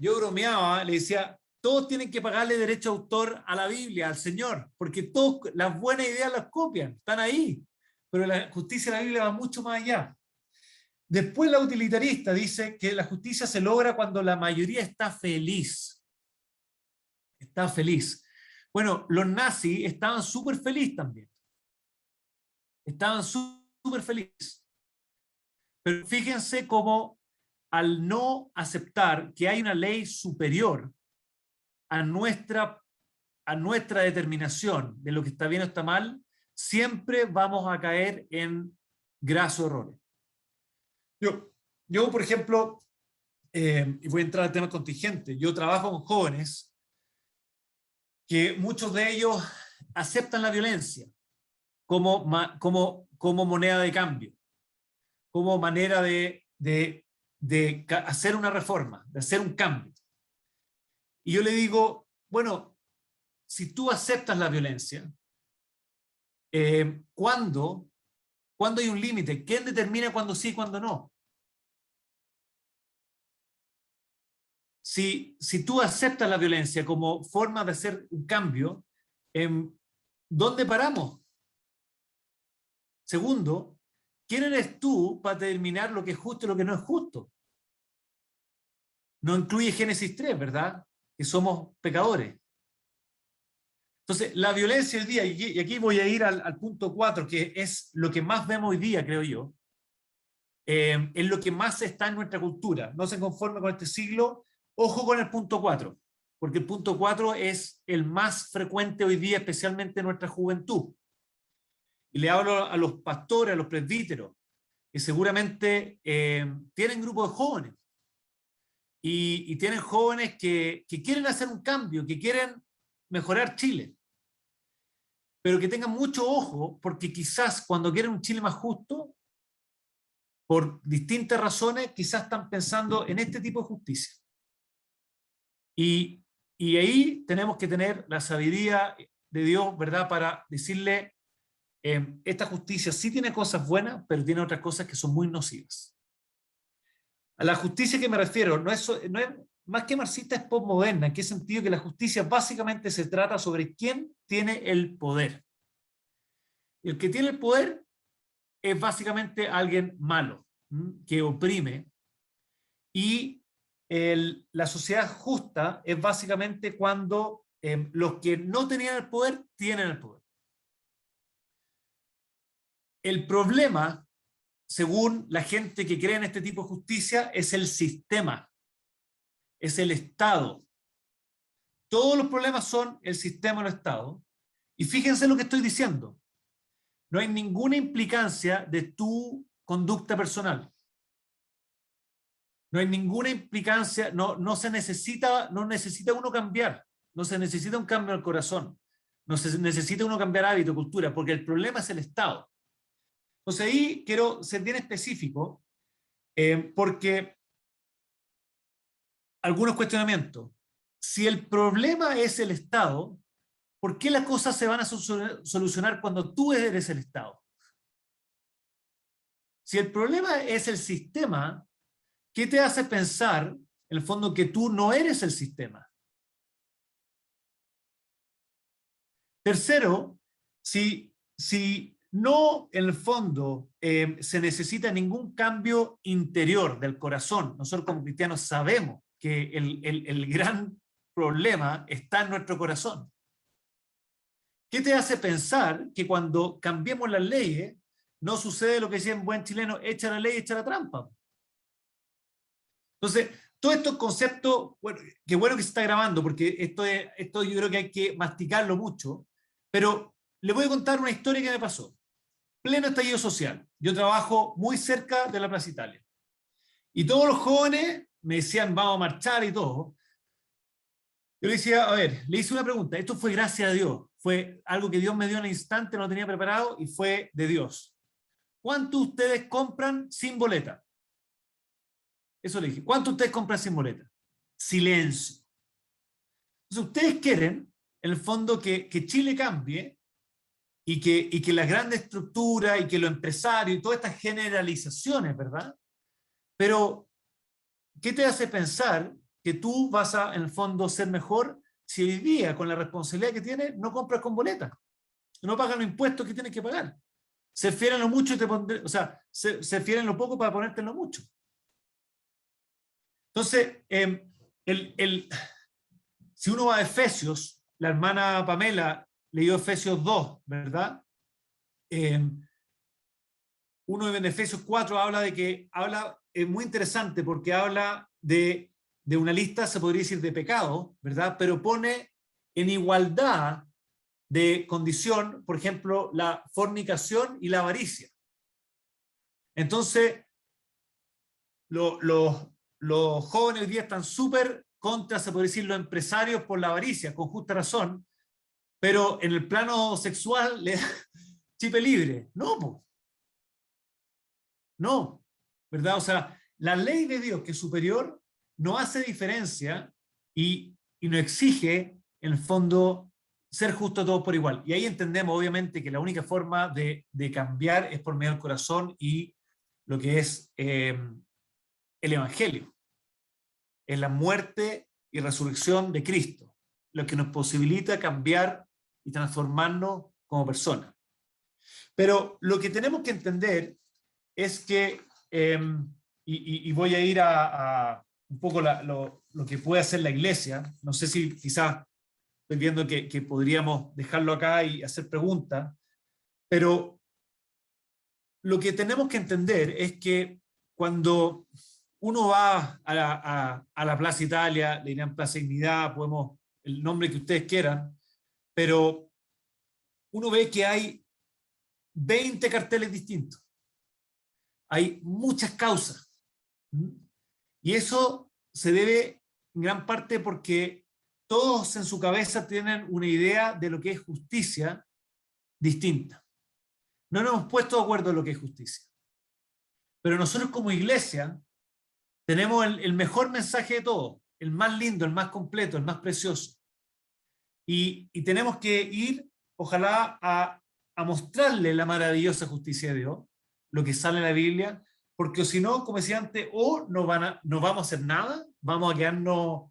Yo bromeaba, le decía, todos tienen que pagarle derecho de autor a la Biblia, al Señor, porque todas las buenas ideas las copian, están ahí, pero la justicia de la Biblia va mucho más allá. Después la utilitarista dice que la justicia se logra cuando la mayoría está feliz. Está feliz. Bueno, los nazis estaban súper felices también. Estaban súper felices. Pero fíjense cómo al no aceptar que hay una ley superior a nuestra determinación de lo que está bien o está mal, siempre vamos a caer en grasos errores. Yo, por ejemplo, y voy a entrar al tema contingente, yo trabajo con jóvenes que muchos de ellos aceptan la violencia como moneda de cambio, como manera de hacer una reforma, de hacer un cambio. Y yo le digo, bueno, si tú aceptas la violencia, ¿cuándo hay un límite? ¿Quién determina cuándo sí y cuándo no? Si tú aceptas la violencia como forma de hacer un cambio, ¿dónde paramos? Segundo, ¿quién eres tú para determinar lo que es justo y lo que no es justo? No incluye Génesis 3, ¿verdad? Que somos pecadores. Entonces, la violencia hoy día, y aquí voy a ir al punto 4, que es lo que más vemos hoy día, creo yo, es lo que más está en nuestra cultura. No se conforme con este siglo. Ojo con el punto 4, porque el punto 4 es el más frecuente hoy día, especialmente en nuestra juventud. Y le hablo a los pastores, a los presbíteros, que seguramente tienen grupos de jóvenes. Y tienen jóvenes que quieren hacer un cambio, que quieren mejorar Chile. Pero que tengan mucho ojo, porque quizás cuando quieren un Chile más justo, por distintas razones, quizás están pensando en este tipo de justicia. Y ahí tenemos que tener la sabiduría de Dios, ¿verdad?, para decirle, esta justicia sí tiene cosas buenas, pero tiene otras cosas que son muy nocivas. A la justicia que me refiero no es más que marxista, es postmoderna. ¿En qué sentido? Que la justicia básicamente se trata sobre quién tiene el poder. Y el que tiene el poder es básicamente alguien malo, que oprime. Y la sociedad justa es básicamente cuando los que no tenían el poder tienen el poder. El problema, según la gente que cree en este tipo de justicia, es el sistema, es el Estado. Todos los problemas son el sistema o el Estado. Y fíjense lo que estoy diciendo. No hay ninguna implicancia de tu conducta personal. No hay ninguna implicancia, no se necesita, no necesita uno cambiar, no se necesita un cambio al corazón, no se necesita uno cambiar hábito, cultura, porque el problema es el Estado. Entonces ahí quiero ser bien específico, porque algunos cuestionamientos. Si el problema es el Estado, ¿por qué las cosas se van a solucionar cuando tú eres el Estado? Si el problema es el sistema, ¿qué te hace pensar, en el fondo, que tú no eres el sistema? Tercero, si no, en el fondo, se necesita ningún cambio interior del corazón, nosotros como cristianos sabemos que el gran problema está en nuestro corazón. ¿Qué te hace pensar que cuando cambiemos las leyes no sucede lo que decía en buen chileno, echa la ley, echa la trampa? Entonces, todos estos conceptos, bueno, qué bueno que se está grabando, porque esto yo creo que hay que masticarlo mucho, pero le voy a contar una historia que me pasó. Pleno estallido social. Yo trabajo muy cerca de la Plaza Italia. Y todos los jóvenes me decían, vamos a marchar y todo. Yo le decía, a ver, le hice una pregunta. Esto fue gracias a Dios. Fue algo que Dios me dio en el instante, no lo tenía preparado y fue de Dios. ¿Cuánto ustedes compran sin boleta? Eso le dije. ¿Cuánto ustedes compran sin boleta? Silencio. Entonces, ustedes quieren, en el fondo, que Chile cambie y que las grandes estructuras y que los empresarios y todas estas generalizaciones, ¿verdad? Pero, ¿qué te hace pensar que tú vas a, en el fondo, ser mejor si hoy día, con la responsabilidad que tienes, no compras con boleta? No pagas los impuestos que tienes que pagar. Se fieren lo mucho y te pondré, o sea, se fieren lo poco para ponerte en lo mucho. Entonces, si uno va a Efesios, la hermana Pamela leyó Efesios 2, ¿verdad? Uno en Efesios 4 habla de que, es muy interesante porque habla de una lista, se podría decir, de pecados, ¿verdad? Pero pone en igualdad de condición, por ejemplo, la fornicación y la avaricia. Entonces, los jóvenes hoy día están súper contra, se puede decir, los empresarios por la avaricia, con justa razón, pero en el plano sexual le da chipe libre. No, po. No, ¿verdad? O sea, la ley de Dios, que es superior, no hace diferencia y no exige, en el fondo, ser justo a todos por igual. Y ahí entendemos, obviamente, que la única forma de cambiar es por medio del corazón y lo que es el Evangelio. Es la muerte y resurrección de Cristo, lo que nos posibilita cambiar y transformarnos como personas. Pero lo que tenemos que entender es que, y voy a ir a un poco lo que puede hacer la iglesia, no sé si quizás estoy viendo que podríamos dejarlo acá y hacer preguntas, pero lo que tenemos que entender es que cuando uno va a la Plaza Italia, le dirán Plaza Dignidad, podemos, el nombre que ustedes quieran, pero uno ve que hay 20 carteles distintos. Hay muchas causas. Y eso se debe en gran parte porque todos en su cabeza tienen una idea de lo que es justicia distinta. No nos hemos puesto de acuerdo en lo que es justicia. Pero nosotros como iglesia tenemos el mejor mensaje de todo, el más lindo, el más completo, el más precioso. Y tenemos que ir, ojalá, a mostrarle la maravillosa justicia de Dios, lo que sale en la Biblia, porque si no, como decía antes, o no vamos a hacer nada, vamos a quedarnos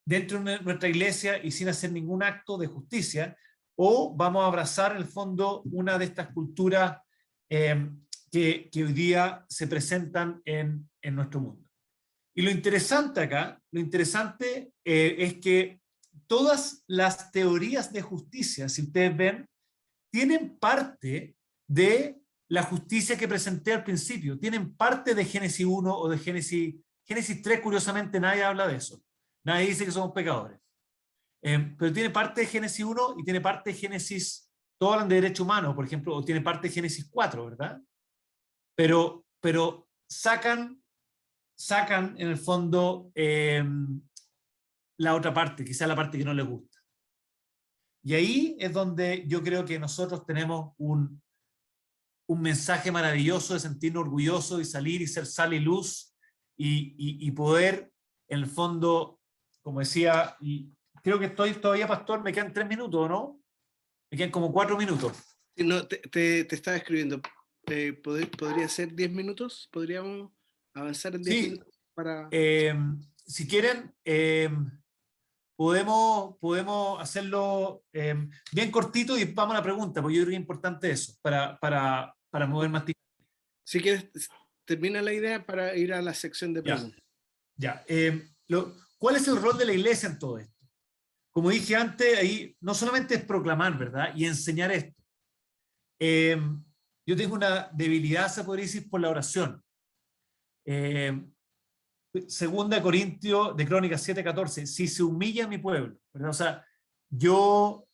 dentro de nuestra iglesia y sin hacer ningún acto de justicia, o vamos a abrazar en el fondo una de estas culturas que hoy día se presentan en nuestro mundo. Y lo interesante acá, es que todas las teorías de justicia, si ustedes ven, tienen parte de la justicia que presenté al principio, tienen parte de Génesis 1 o de Génesis 3, curiosamente nadie habla de eso. Nadie dice que somos pecadores. Pero tiene parte de Génesis 1 y tiene parte de Génesis, todos hablan de derecho humano, por ejemplo, o tiene parte de Génesis 4, ¿verdad? Pero sacan en el fondo la otra parte, quizá la parte que no les gusta. Y ahí es donde yo creo que nosotros tenemos un mensaje maravilloso de sentirnos orgullosos y salir y ser sal y luz y poder, en el fondo, como decía, y creo que estoy todavía, pastor, me quedan 3 minutos, ¿no? Me quedan como 4 minutos. No, te estaba escribiendo. ¿Podría ser 10 minutos? ¿Podríamos avanzar en 10 Sí, minutos? Para... si quieren, podemos hacerlo bien cortito y vamos a la pregunta, porque yo creo que es importante eso, para mover más tiempo. Si quieres, termina la idea para ir a la sección de preguntas. Ya. ¿Cuál es el rol de la iglesia en todo esto? Como dije antes, ahí no solamente es proclamar, ¿verdad? Y enseñar esto. Yo tengo una debilidad, se podría decir, por la oración. Segunda de Corintios, de Crónicas 7:14, si se humilla mi pueblo, ¿verdad? O sea, yo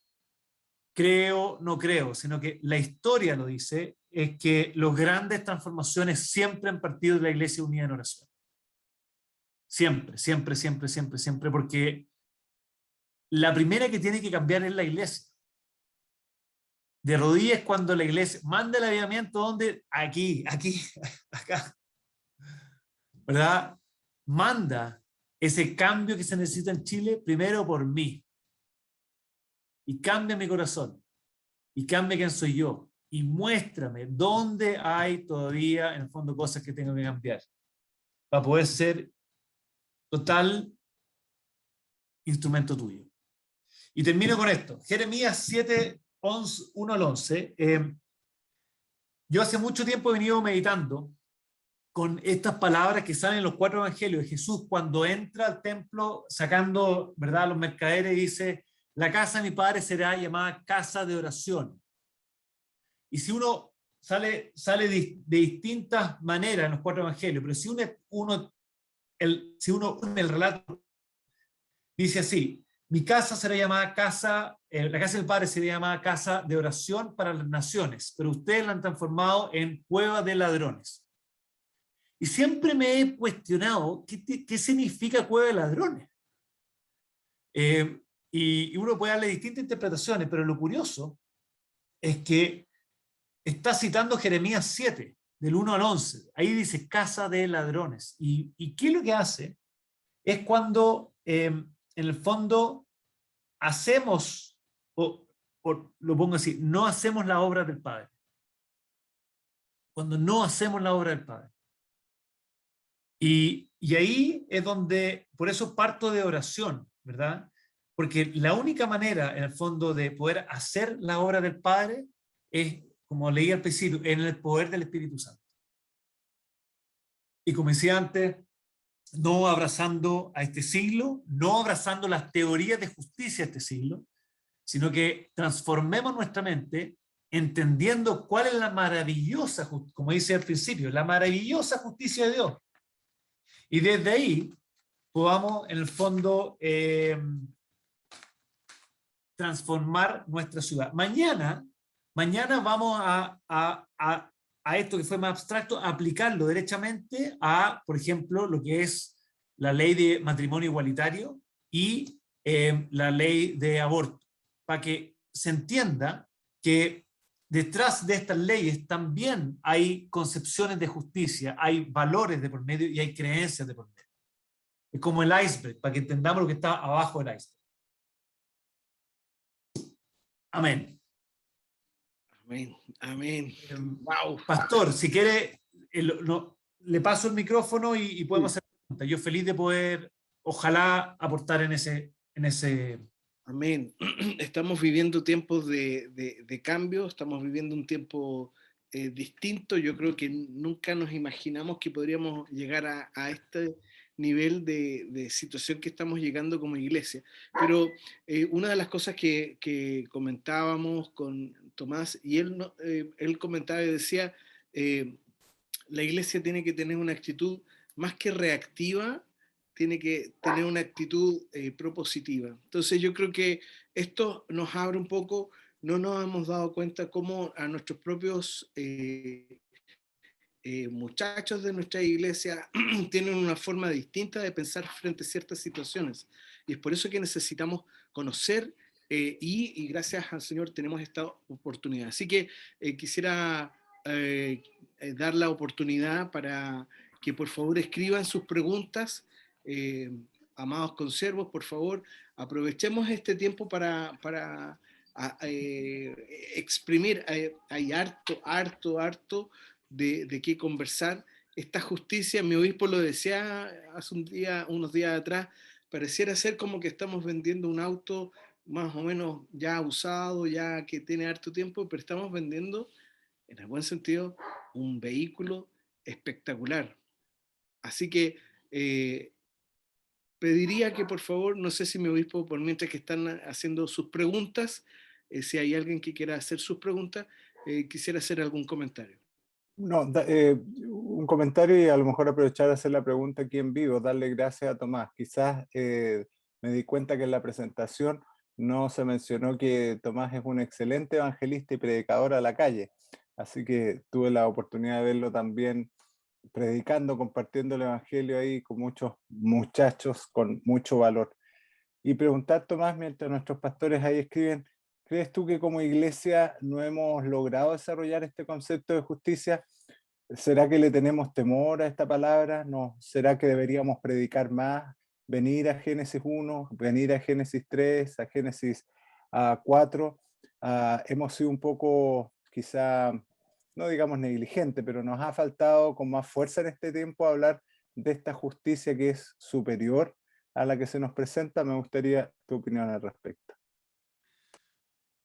creo, no creo, sino que la historia lo dice, es que las grandes transformaciones siempre han partido de la iglesia unida en oración. Siempre, siempre, siempre, siempre, siempre, porque la primera que tiene que cambiar es la iglesia. De rodillas cuando la iglesia manda el avivamiento, ¿dónde? Aquí, acá, ¿verdad? Manda ese cambio que se necesita en Chile primero por mí. Y cambia mi corazón. Y cambia quién soy yo. Y muéstrame dónde hay todavía, en el fondo, cosas que tengo que cambiar. Para poder ser total instrumento tuyo. Y termino con esto. Jeremías 7, 1 al 11. Yo hace mucho tiempo he venido meditando con estas palabras que salen en los 4 evangelios de Jesús cuando entra al templo sacando, ¿verdad?, a los mercaderes y dice, la casa de mi padre será llamada casa de oración. Y si uno sale de distintas maneras en los 4 evangelios, pero si uno une el relato, dice así, mi casa será llamada casa, la casa del Padre será llamada casa de oración para las naciones, pero ustedes la han transformado en cueva de ladrones. Y siempre me he cuestionado qué significa cueva de ladrones. Y uno puede darle distintas interpretaciones, pero lo curioso es que está citando Jeremías 7, del 1 al 11. Ahí dice casa de ladrones. ¿Y qué es lo que hace? Es cuando, en el fondo, hacemos, o lo pongo así, no hacemos la obra del Padre. Cuando no hacemos la obra del Padre. Y ahí es donde, por eso parto de oración, ¿verdad? Porque la única manera, en el fondo, de poder hacer la obra del Padre es, como leí al principio, en el poder del Espíritu Santo. Y como decía antes, no abrazando a este siglo, no abrazando las teorías de justicia de este siglo, sino que transformemos nuestra mente entendiendo cuál es la maravillosa, como dice al principio, la maravillosa justicia de Dios. Y desde ahí podamos, en el fondo, transformar nuestra ciudad. Mañana vamos a esto que fue más abstracto, a aplicarlo derechamente a, por ejemplo, lo que es la ley de matrimonio igualitario y la ley de aborto, para que se entienda que detrás de estas leyes también hay concepciones de justicia, hay valores de por medio y hay creencias de por medio. Es como el iceberg, para que entendamos lo que está abajo del iceberg. Amén. Amén, amén. Wow. Pastor, si quiere, le paso el micrófono y podemos hacer preguntas. Yo feliz de poder, ojalá, aportar en ese. Amén. Estamos viviendo tiempos de cambio, estamos viviendo un tiempo distinto. Yo creo que nunca nos imaginamos que podríamos llegar a este nivel de situación que estamos llegando como iglesia. Pero una de las cosas que comentábamos con Tomás, y él comentaba y decía, la iglesia tiene que tener una actitud más que reactiva, tiene que tener una actitud propositiva. Entonces yo creo que esto nos abre un poco, no nos hemos dado cuenta cómo a nuestros propios muchachos de nuestra iglesia tienen una forma distinta de pensar frente a ciertas situaciones. Y es por eso que necesitamos conocer y gracias al Señor tenemos esta oportunidad. Así que quisiera dar la oportunidad para que por favor escriban sus preguntas. Amados conservos, por favor, aprovechemos este tiempo para exprimir. Hay harto de qué conversar. Esta justicia, mi obispo lo decía hace unos días atrás, pareciera ser como que estamos vendiendo un auto más o menos ya usado, ya que tiene harto tiempo, pero estamos vendiendo, en el buen sentido, un vehículo espectacular. Así que pediría que por favor, no sé si mi obispo, por mientras que están haciendo sus preguntas, si hay alguien que quiera hacer sus preguntas, quisiera hacer algún comentario. No, un comentario y a lo mejor aprovechar de hacer la pregunta aquí en vivo, darle gracias a Tomás. Quizás me di cuenta que en la presentación no se mencionó que Tomás es un excelente evangelista y predicador a la calle, así que tuve la oportunidad de verlo también predicando, compartiendo el evangelio ahí con muchos muchachos con mucho valor. Y preguntar, Tomás, mientras nuestros pastores ahí escriben, ¿crees tú que como iglesia no hemos logrado desarrollar este concepto de justicia? ¿Será que le tenemos temor a esta palabra? ¿No? ¿Será que deberíamos predicar más? Venir a Génesis 1, venir a Génesis 3, a Génesis 4. Hemos sido un poco, quizá, no digamos negligente, pero nos ha faltado con más fuerza en este tiempo hablar de esta justicia que es superior a la que se nos presenta. Me gustaría tu opinión al respecto.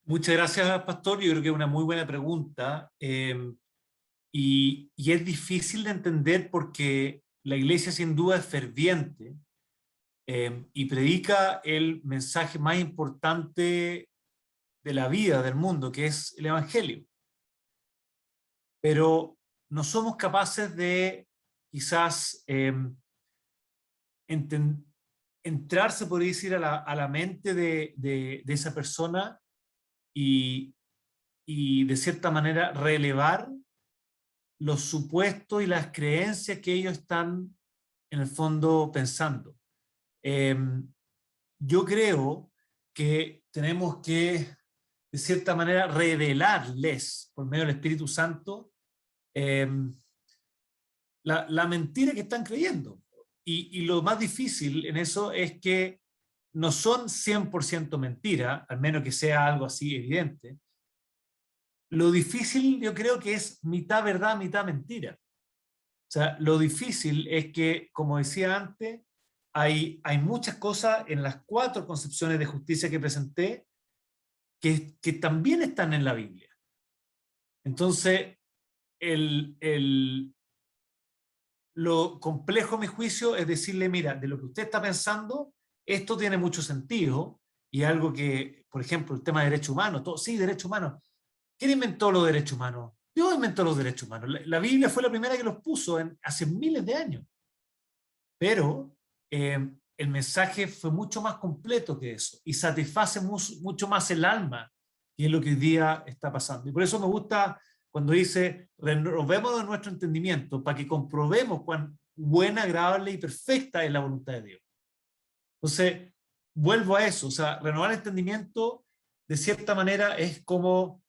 Muchas gracias, Pastor. Yo creo que es una muy buena pregunta. Y es difícil de entender porque la iglesia sin duda es ferviente y predica el mensaje más importante de la vida, del mundo, que es el Evangelio. Pero no somos capaces de quizás entrarse, por decir, a la mente de esa persona y de cierta manera relevar los supuestos y las creencias que ellos están en el fondo pensando. Yo creo que tenemos que, de cierta manera, revelarles, por medio del Espíritu Santo, la mentira que están creyendo. Y lo más difícil en eso es que no son 100% mentira, al menos que sea algo así evidente. Lo difícil yo creo que es mitad verdad, mitad mentira. O sea, lo difícil es que, como decía antes, hay muchas cosas en las 4 concepciones de justicia que presenté que también están en la Biblia. Entonces, lo complejo a mi juicio es decirle, mira, de lo que usted está pensando, esto tiene mucho sentido, y algo que, por ejemplo, el tema de derechos humanos, todo, sí, derechos humanos. ¿Quién inventó los derechos humanos? Dios inventó los derechos humanos. La Biblia fue la primera que los puso hace miles de años. Pero el mensaje fue mucho más completo que eso y satisface mucho más el alma, y es lo que hoy día está pasando. Y por eso me gusta cuando dice, renovemos de nuestro entendimiento para que comprobemos cuán buena, agradable y perfecta es la voluntad de Dios. Entonces, vuelvo a eso, o sea, renovar el entendimiento de cierta manera es como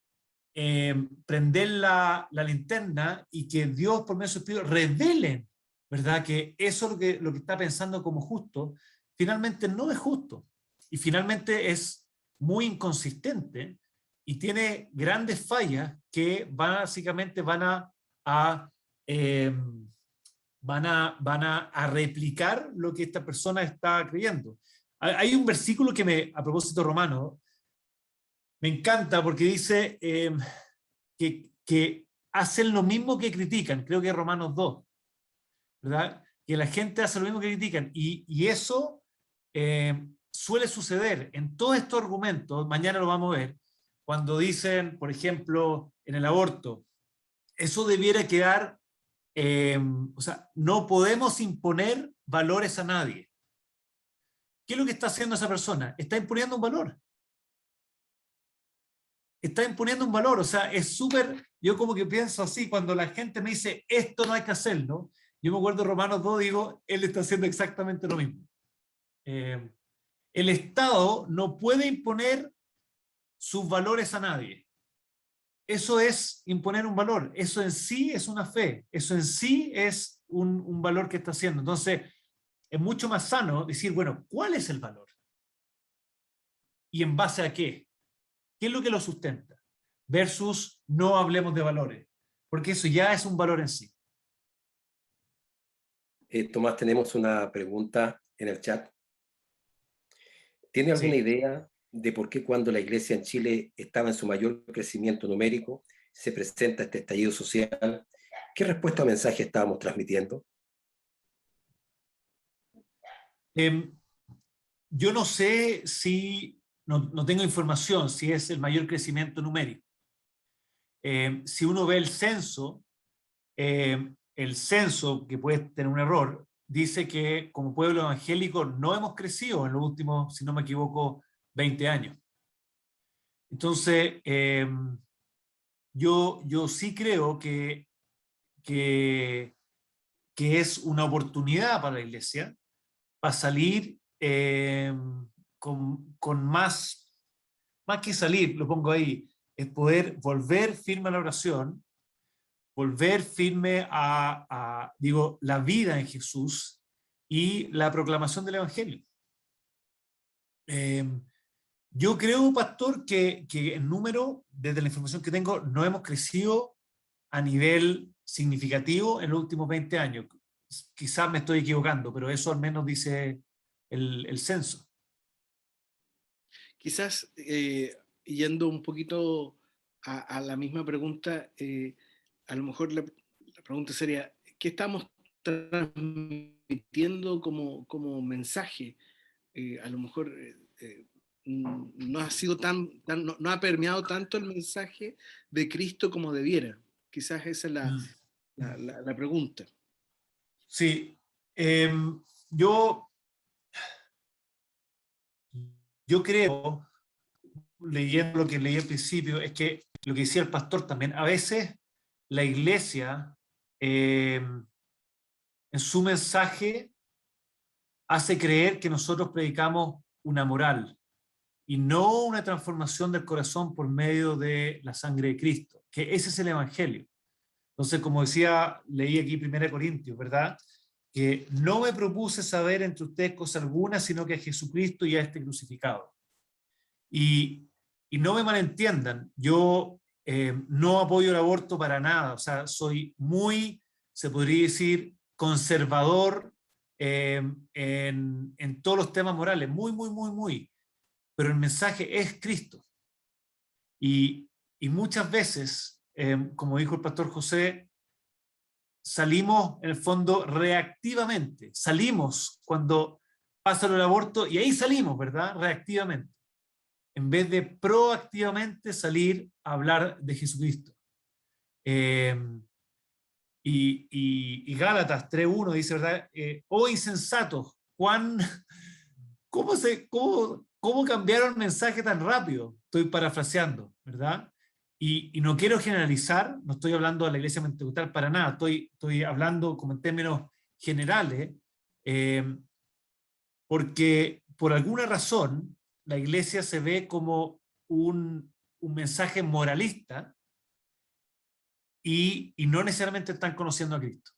prender la linterna y que Dios por medio de su Espíritu revele, ¿verdad? Que eso lo que está pensando como justo, finalmente no es justo y finalmente es muy inconsistente y tiene grandes fallas que básicamente eh, van a replicar lo que esta persona está creyendo. Hay un versículo a propósito romano, me encanta porque dice que hacen lo mismo que critican, creo que es Romanos 2, ¿verdad? Que la gente hace lo mismo que critican, y eso suele suceder en todos estos argumentos, mañana lo vamos a ver, cuando dicen, por ejemplo, en el aborto, eso debiera quedar, o sea, no podemos imponer valores a nadie. ¿Qué es lo que está haciendo esa persona? Está imponiendo un valor. Está imponiendo un valor, o sea, es súper, yo como que pienso así, cuando la gente me dice, esto no hay que hacerlo, yo me acuerdo de Romanos 2, digo, él está haciendo exactamente lo mismo. El Estado no puede imponer sus valores a nadie. Eso es imponer un valor, eso en sí es una fe, eso en sí es un valor que está haciendo. Entonces, es mucho más sano decir, bueno, ¿cuál es el valor? ¿Y en base a qué? ¿Qué es lo que lo sustenta? Versus no hablemos de valores, porque eso ya es un valor en sí. Tomás, tenemos una pregunta en el chat. ¿Tiene alguna Sí. idea de por qué cuando la iglesia en Chile estaba en su mayor crecimiento numérico se presenta este estallido social? ¿Qué respuesta o mensaje estábamos transmitiendo? Yo no sé si, no tengo información si es el mayor crecimiento numérico. Si uno ve el censo, que puede tener un error, dice que como pueblo evangélico no hemos crecido en los últimos, si no me equivoco, 20 años. Entonces, yo sí creo que es una oportunidad para la iglesia para salir con más que salir, lo pongo ahí, es poder volver firme a la oración, volver firme digo, la vida en Jesús y la proclamación del Evangelio. Yo creo, pastor, que en número, desde la información que tengo, no hemos crecido a nivel significativo en los últimos 20 años. Quizás me estoy equivocando, pero eso al menos dice el censo. Quizás yendo un poquito a la misma pregunta, a lo mejor la pregunta sería, ¿qué estamos transmitiendo como mensaje? A lo mejor no ha sido no ha permeado tanto el mensaje de Cristo como debiera. Quizás esa es la pregunta. Sí, yo creo, leyendo lo que leí al principio, es que lo que decía el pastor también, a veces la iglesia en su mensaje hace creer que nosotros predicamos una moral y no una transformación del corazón por medio de la sangre de Cristo, que ese es el evangelio. Entonces, como decía, leí aquí 1 Corintios, ¿verdad? Que no me propuse saber entre ustedes cosa alguna, sino que a Jesucristo y a este crucificado. Y no me malentiendan, yo no apoyo el aborto para nada, o sea, soy muy, se podría decir, conservador en todos los temas morales, muy, pero el mensaje es Cristo. Y muchas veces, como dijo el pastor José, salimos en el fondo reactivamente, salimos cuando pasa el aborto y ahí salimos, ¿verdad? Reactivamente, en vez de proactivamente salir a hablar de Jesucristo. Y Gálatas 3:1 dice, ¿verdad? Oh insensatos, ¿cómo cambiaron el mensaje tan rápido? Estoy parafraseando, ¿verdad? Y no quiero generalizar, no estoy hablando de la iglesia pentecostal para nada, estoy hablando como en términos generales, porque por alguna razón, la iglesia se ve como un mensaje moralista y no necesariamente están conociendo a Cristo.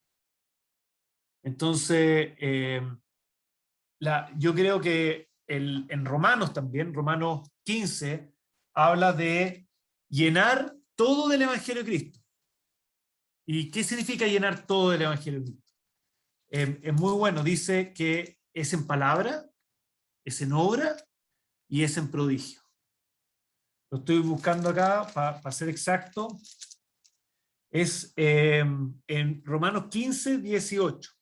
Entonces, yo creo que en Romanos también, Romanos 15, habla de llenar todo del Evangelio de Cristo. ¿Y qué significa llenar todo del Evangelio de Cristo? Es muy bueno, dice que es en palabra, es en obra y es en prodigio. Lo estoy buscando acá para ser exacto. Es en Romanos 15, 18.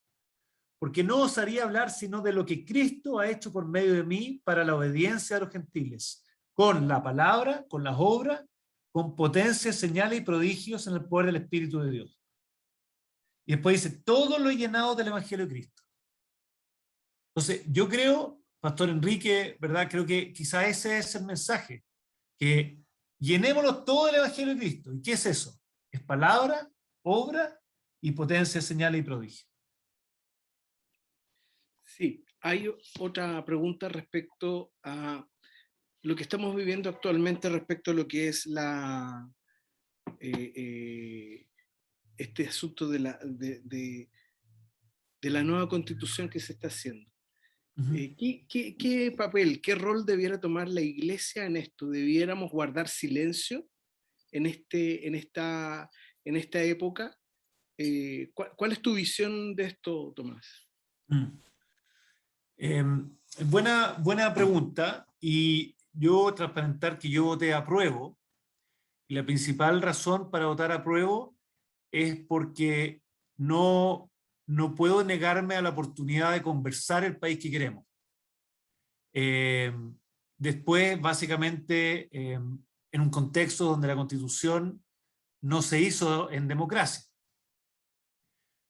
Porque no osaría hablar sino de lo que Cristo ha hecho por medio de mí para la obediencia a los gentiles, con la palabra, con las obras, con potencia, señales y prodigios en el poder del Espíritu de Dios. Y después dice, todo lo he llenado del Evangelio de Cristo. Entonces, yo creo, Pastor Enrique, ¿verdad? Creo que quizá ese es el mensaje, que llenémoslo todo del Evangelio de Cristo. ¿Y qué es eso? Es palabra, obra y potencia, señales y prodigios. Sí, hay otra pregunta respecto a lo que estamos viviendo actualmente respecto a lo que es este asunto de la nueva constitución que se está haciendo. ¿Qué papel, qué rol debiera tomar la iglesia en esto? ¿Debiéramos guardar silencio en esta época? ¿Cuál es tu visión de esto, Tomás? Buena pregunta, y yo transparentar que yo voté apruebo, y la principal razón para votar apruebo es porque no puedo negarme a la oportunidad de conversar el país que queremos. Después, básicamente, en un contexto donde la Constitución no se hizo en democracia.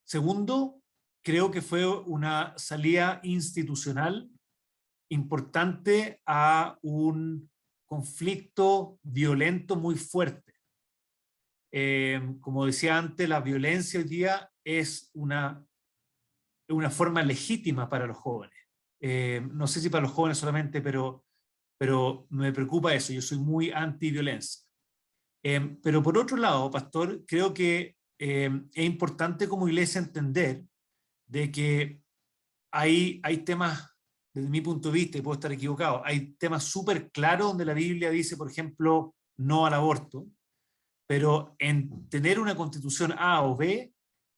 Segundo, creo que fue una salida institucional importante a un conflicto violento muy fuerte. Como decía antes, la violencia hoy día es una forma legítima para los jóvenes. No sé si para los jóvenes solamente, pero me preocupa eso. Yo soy muy anti-violencia. Pero por otro lado, pastor, creo que es importante como iglesia entender de que hay temas, desde mi punto de vista, y puedo estar equivocado, hay temas súper claros donde la Biblia dice, por ejemplo, no al aborto, pero en tener una constitución A o B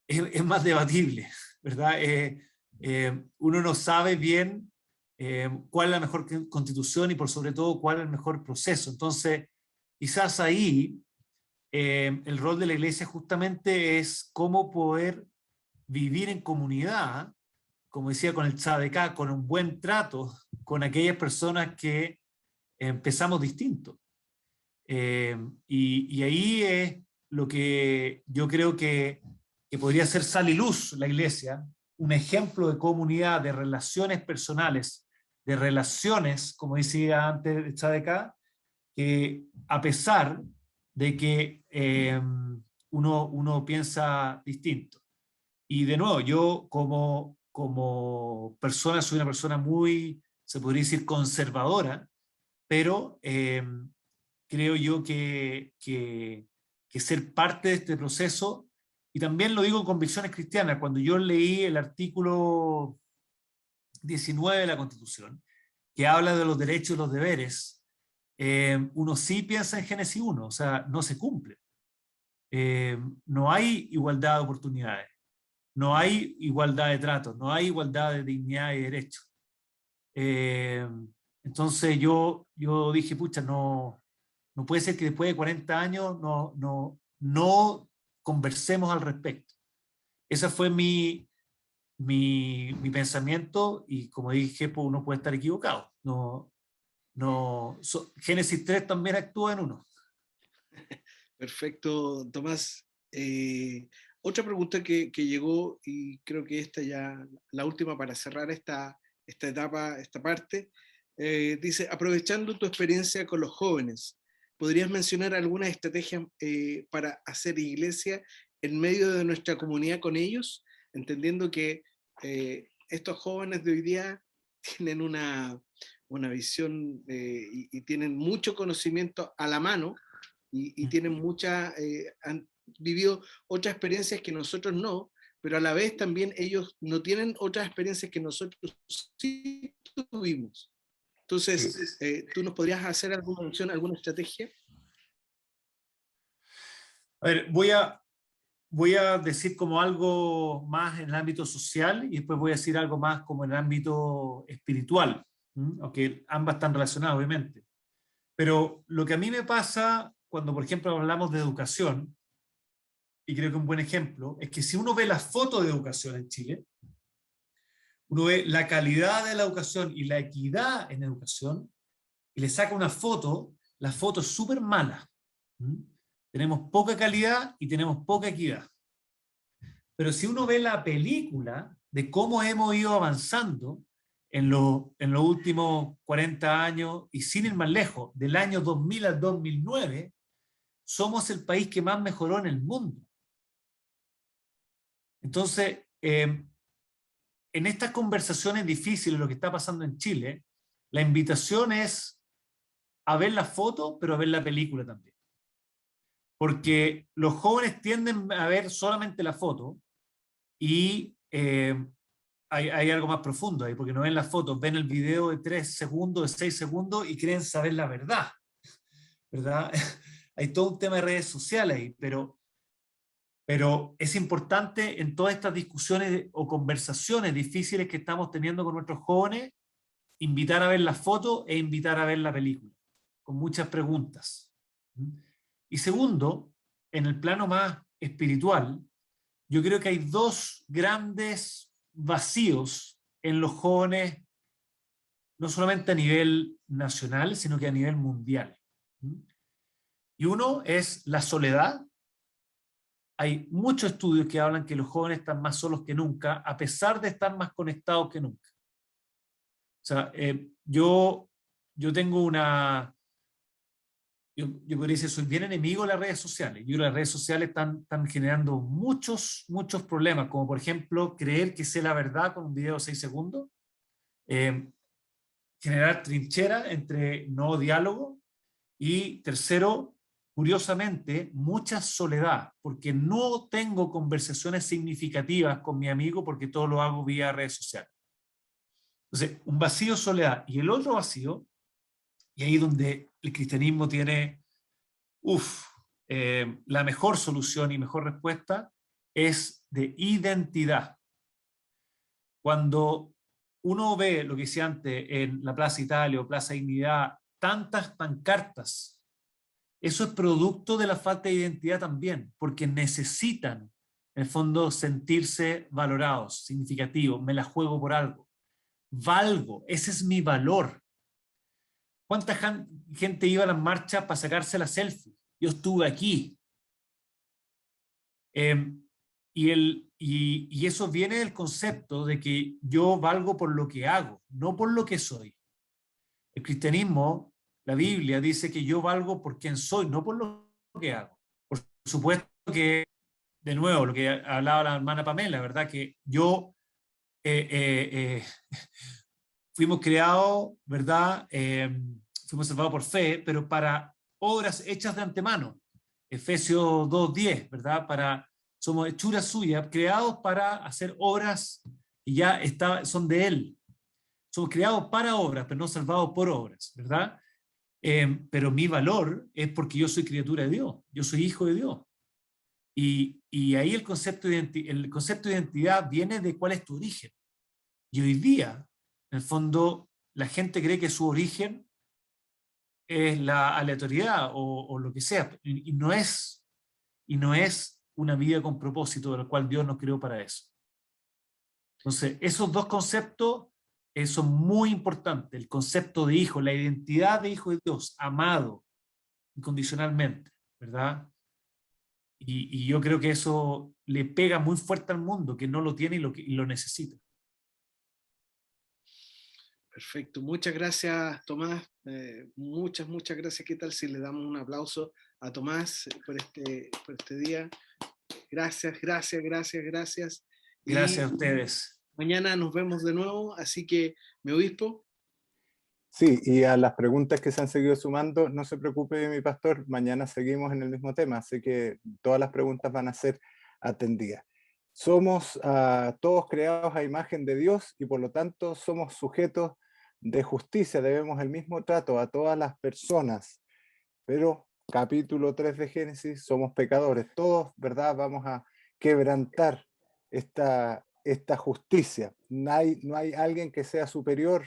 es más debatible, ¿verdad? Uno no sabe bien cuál es la mejor constitución y por sobre todo cuál es el mejor proceso. Entonces, quizás ahí el rol de la iglesia justamente es cómo poder vivir en comunidad, como decía, con el Tzadekah, con un buen trato con aquellas personas que empezamos distinto. Y ahí es lo que yo creo que podría ser sal y luz la iglesia, un ejemplo de comunidad, de relaciones personales, de relaciones, como decía antes de Tzadekah, que a pesar de que uno piensa distinto. Y de nuevo, yo como persona soy una persona muy, se podría decir, conservadora, pero creo yo que ser parte de este proceso, y también lo digo con convicciones cristianas, cuando yo leí el artículo 19 de la Constitución, que habla de los derechos y los deberes, uno sí piensa en Génesis 1, o sea, no se cumple. No hay igualdad de oportunidades, no hay igualdad de trato, no hay igualdad de dignidad y derechos. Entonces yo dije, pucha, no puede ser que después de 40 años no conversemos al respecto. Ese fue mi pensamiento, y como dije, pues uno puede estar equivocado. Génesis 3 también actúa en uno. Perfecto, Tomás. Otra pregunta que llegó, y creo que esta ya la última para cerrar esta etapa, esta parte, dice, aprovechando tu experiencia con los jóvenes, ¿podrías mencionar algunas estrategias para hacer iglesia en medio de nuestra comunidad con ellos? Entendiendo que estos jóvenes de hoy día tienen una visión y tienen mucho conocimiento a la mano y tienen han vivido otras experiencias que nosotros no, pero a la vez también ellos no tienen otras experiencias que nosotros sí tuvimos. Entonces, ¿tú nos podrías hacer alguna mención, alguna estrategia? A ver, voy a decir como algo más en el ámbito social y después voy a decir algo más como en el ámbito espiritual, aunque ambas están relacionadas, obviamente. Pero lo que a mí me pasa cuando, por ejemplo, hablamos de educación, y creo que un buen ejemplo, es que si uno ve las fotos de educación en Chile, uno ve la calidad de la educación y la equidad en educación, y le saca una foto, la foto es súper mala. Tenemos poca calidad y tenemos poca equidad. Pero si uno ve la película de cómo hemos ido avanzando en los últimos 40 años, y sin ir más lejos, del año 2000 al 2009, somos el país que más mejoró en el mundo. Entonces, en estas conversaciones difíciles, lo que está pasando en Chile, la invitación es a ver la foto, pero a ver la película también. Porque los jóvenes tienden a ver solamente la foto y hay algo más profundo ahí, porque no ven las fotos, ven el video de 3 segundos, de 6 segundos y creen saber la verdad, ¿verdad? Hay todo un tema de redes sociales ahí, pero es importante en todas estas discusiones o conversaciones difíciles que estamos teniendo con nuestros jóvenes, invitar a ver la foto e invitar a ver la película, con muchas preguntas. Y segundo, en el plano más espiritual, yo creo que hay dos grandes vacíos en los jóvenes, no solamente a nivel nacional, sino que a nivel mundial. Y uno es la soledad. Hay muchos estudios que hablan que los jóvenes están más solos que nunca, a pesar de estar más conectados que nunca. O sea, yo tengo una... Yo podría decir, soy bien enemigo de las redes sociales. Yo creo que las redes sociales están generando muchos problemas, como por ejemplo, creer que sé la verdad con un video de 6 segundos, generar trinchera entre no diálogo, y tercero, curiosamente, mucha soledad, porque no tengo conversaciones significativas con mi amigo porque todo lo hago vía redes sociales. Entonces, un vacío, soledad. Y el otro vacío, y ahí donde el cristianismo tiene la mejor solución y mejor respuesta, es de identidad. Cuando uno ve lo que decía antes en la Plaza Italia o Plaza Dignidad, tantas pancartas, eso es producto de la falta de identidad también, porque necesitan, en el fondo, sentirse valorados, significativos, me la juego por algo, valgo, ese es mi valor. ¿Cuánta gente iba a las marchas para sacarse la selfie? Yo estuve aquí. Y eso viene del concepto de que yo valgo por lo que hago, no por lo que soy. El cristianismo, la Biblia, dice que yo valgo por quien soy, no por lo que hago. Por supuesto que, de nuevo, lo que hablaba la hermana Pamela, ¿verdad? Que yo fuimos creados, ¿verdad? Fuimos salvados por fe, pero para obras hechas de antemano. Efesios 2:10, ¿verdad? Somos hechuras suyas, creados para hacer obras y ya son de Él. Somos creados para obras, pero no salvados por obras, ¿verdad? Pero mi valor es porque yo soy criatura de Dios, yo soy hijo de Dios. Y ahí el concepto de identidad viene de cuál es tu origen. Y hoy día, en el fondo, la gente cree que su origen es la aleatoriedad o lo que sea, y no es una vida con propósito, de la cual Dios nos creó para eso. Entonces, esos dos conceptos son muy importantes. El concepto de hijo, la identidad de hijo de Dios, amado incondicionalmente, ¿verdad? Y yo creo que eso le pega muy fuerte al mundo, que no lo tiene y lo necesita. Perfecto, muchas gracias Tomás, muchas gracias. ¿Qué tal si le damos un aplauso a Tomás por este día? Gracias. Gracias a ustedes. Mañana nos vemos de nuevo, así que, mi obispo. Sí, y a las preguntas que se han seguido sumando, no se preocupe, mi pastor, mañana seguimos en el mismo tema, así que todas las preguntas van a ser atendidas. Somos todos creados a imagen de Dios y por lo tanto somos sujetos de justicia, debemos el mismo trato a todas las personas, pero capítulo 3 de Génesis, somos pecadores, todos, ¿verdad? Vamos a quebrantar esta justicia. No hay alguien que sea superior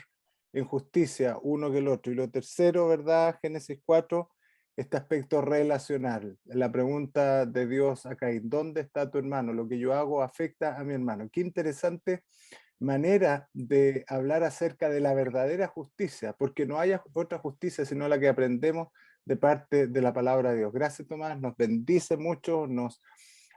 en justicia uno que el otro. Y lo tercero, ¿verdad? Génesis 4, este aspecto relacional. La pregunta de Dios acá, ¿dónde está tu hermano? Lo que yo hago afecta a mi hermano. Qué interesante manera de hablar acerca de la verdadera justicia, porque no hay otra justicia sino la que aprendemos de parte de la palabra de Dios. Gracias, Tomás, nos bendice mucho, nos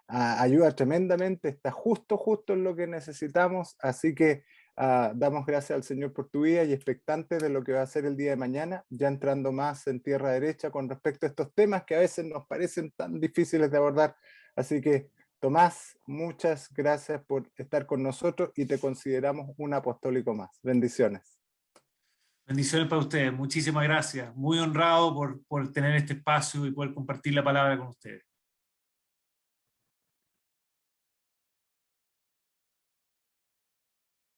ayuda tremendamente, está justo en lo que necesitamos, así que damos gracias al Señor por tu vida y expectantes de lo que va a ser el día de mañana, ya entrando más en tierra derecha con respecto a estos temas que a veces nos parecen tan difíciles de abordar. Así que, Tomás, muchas gracias por estar con nosotros y te consideramos un apostólico más. Bendiciones. Bendiciones para ustedes. Muchísimas gracias. Muy honrado por tener este espacio y poder compartir la palabra con ustedes.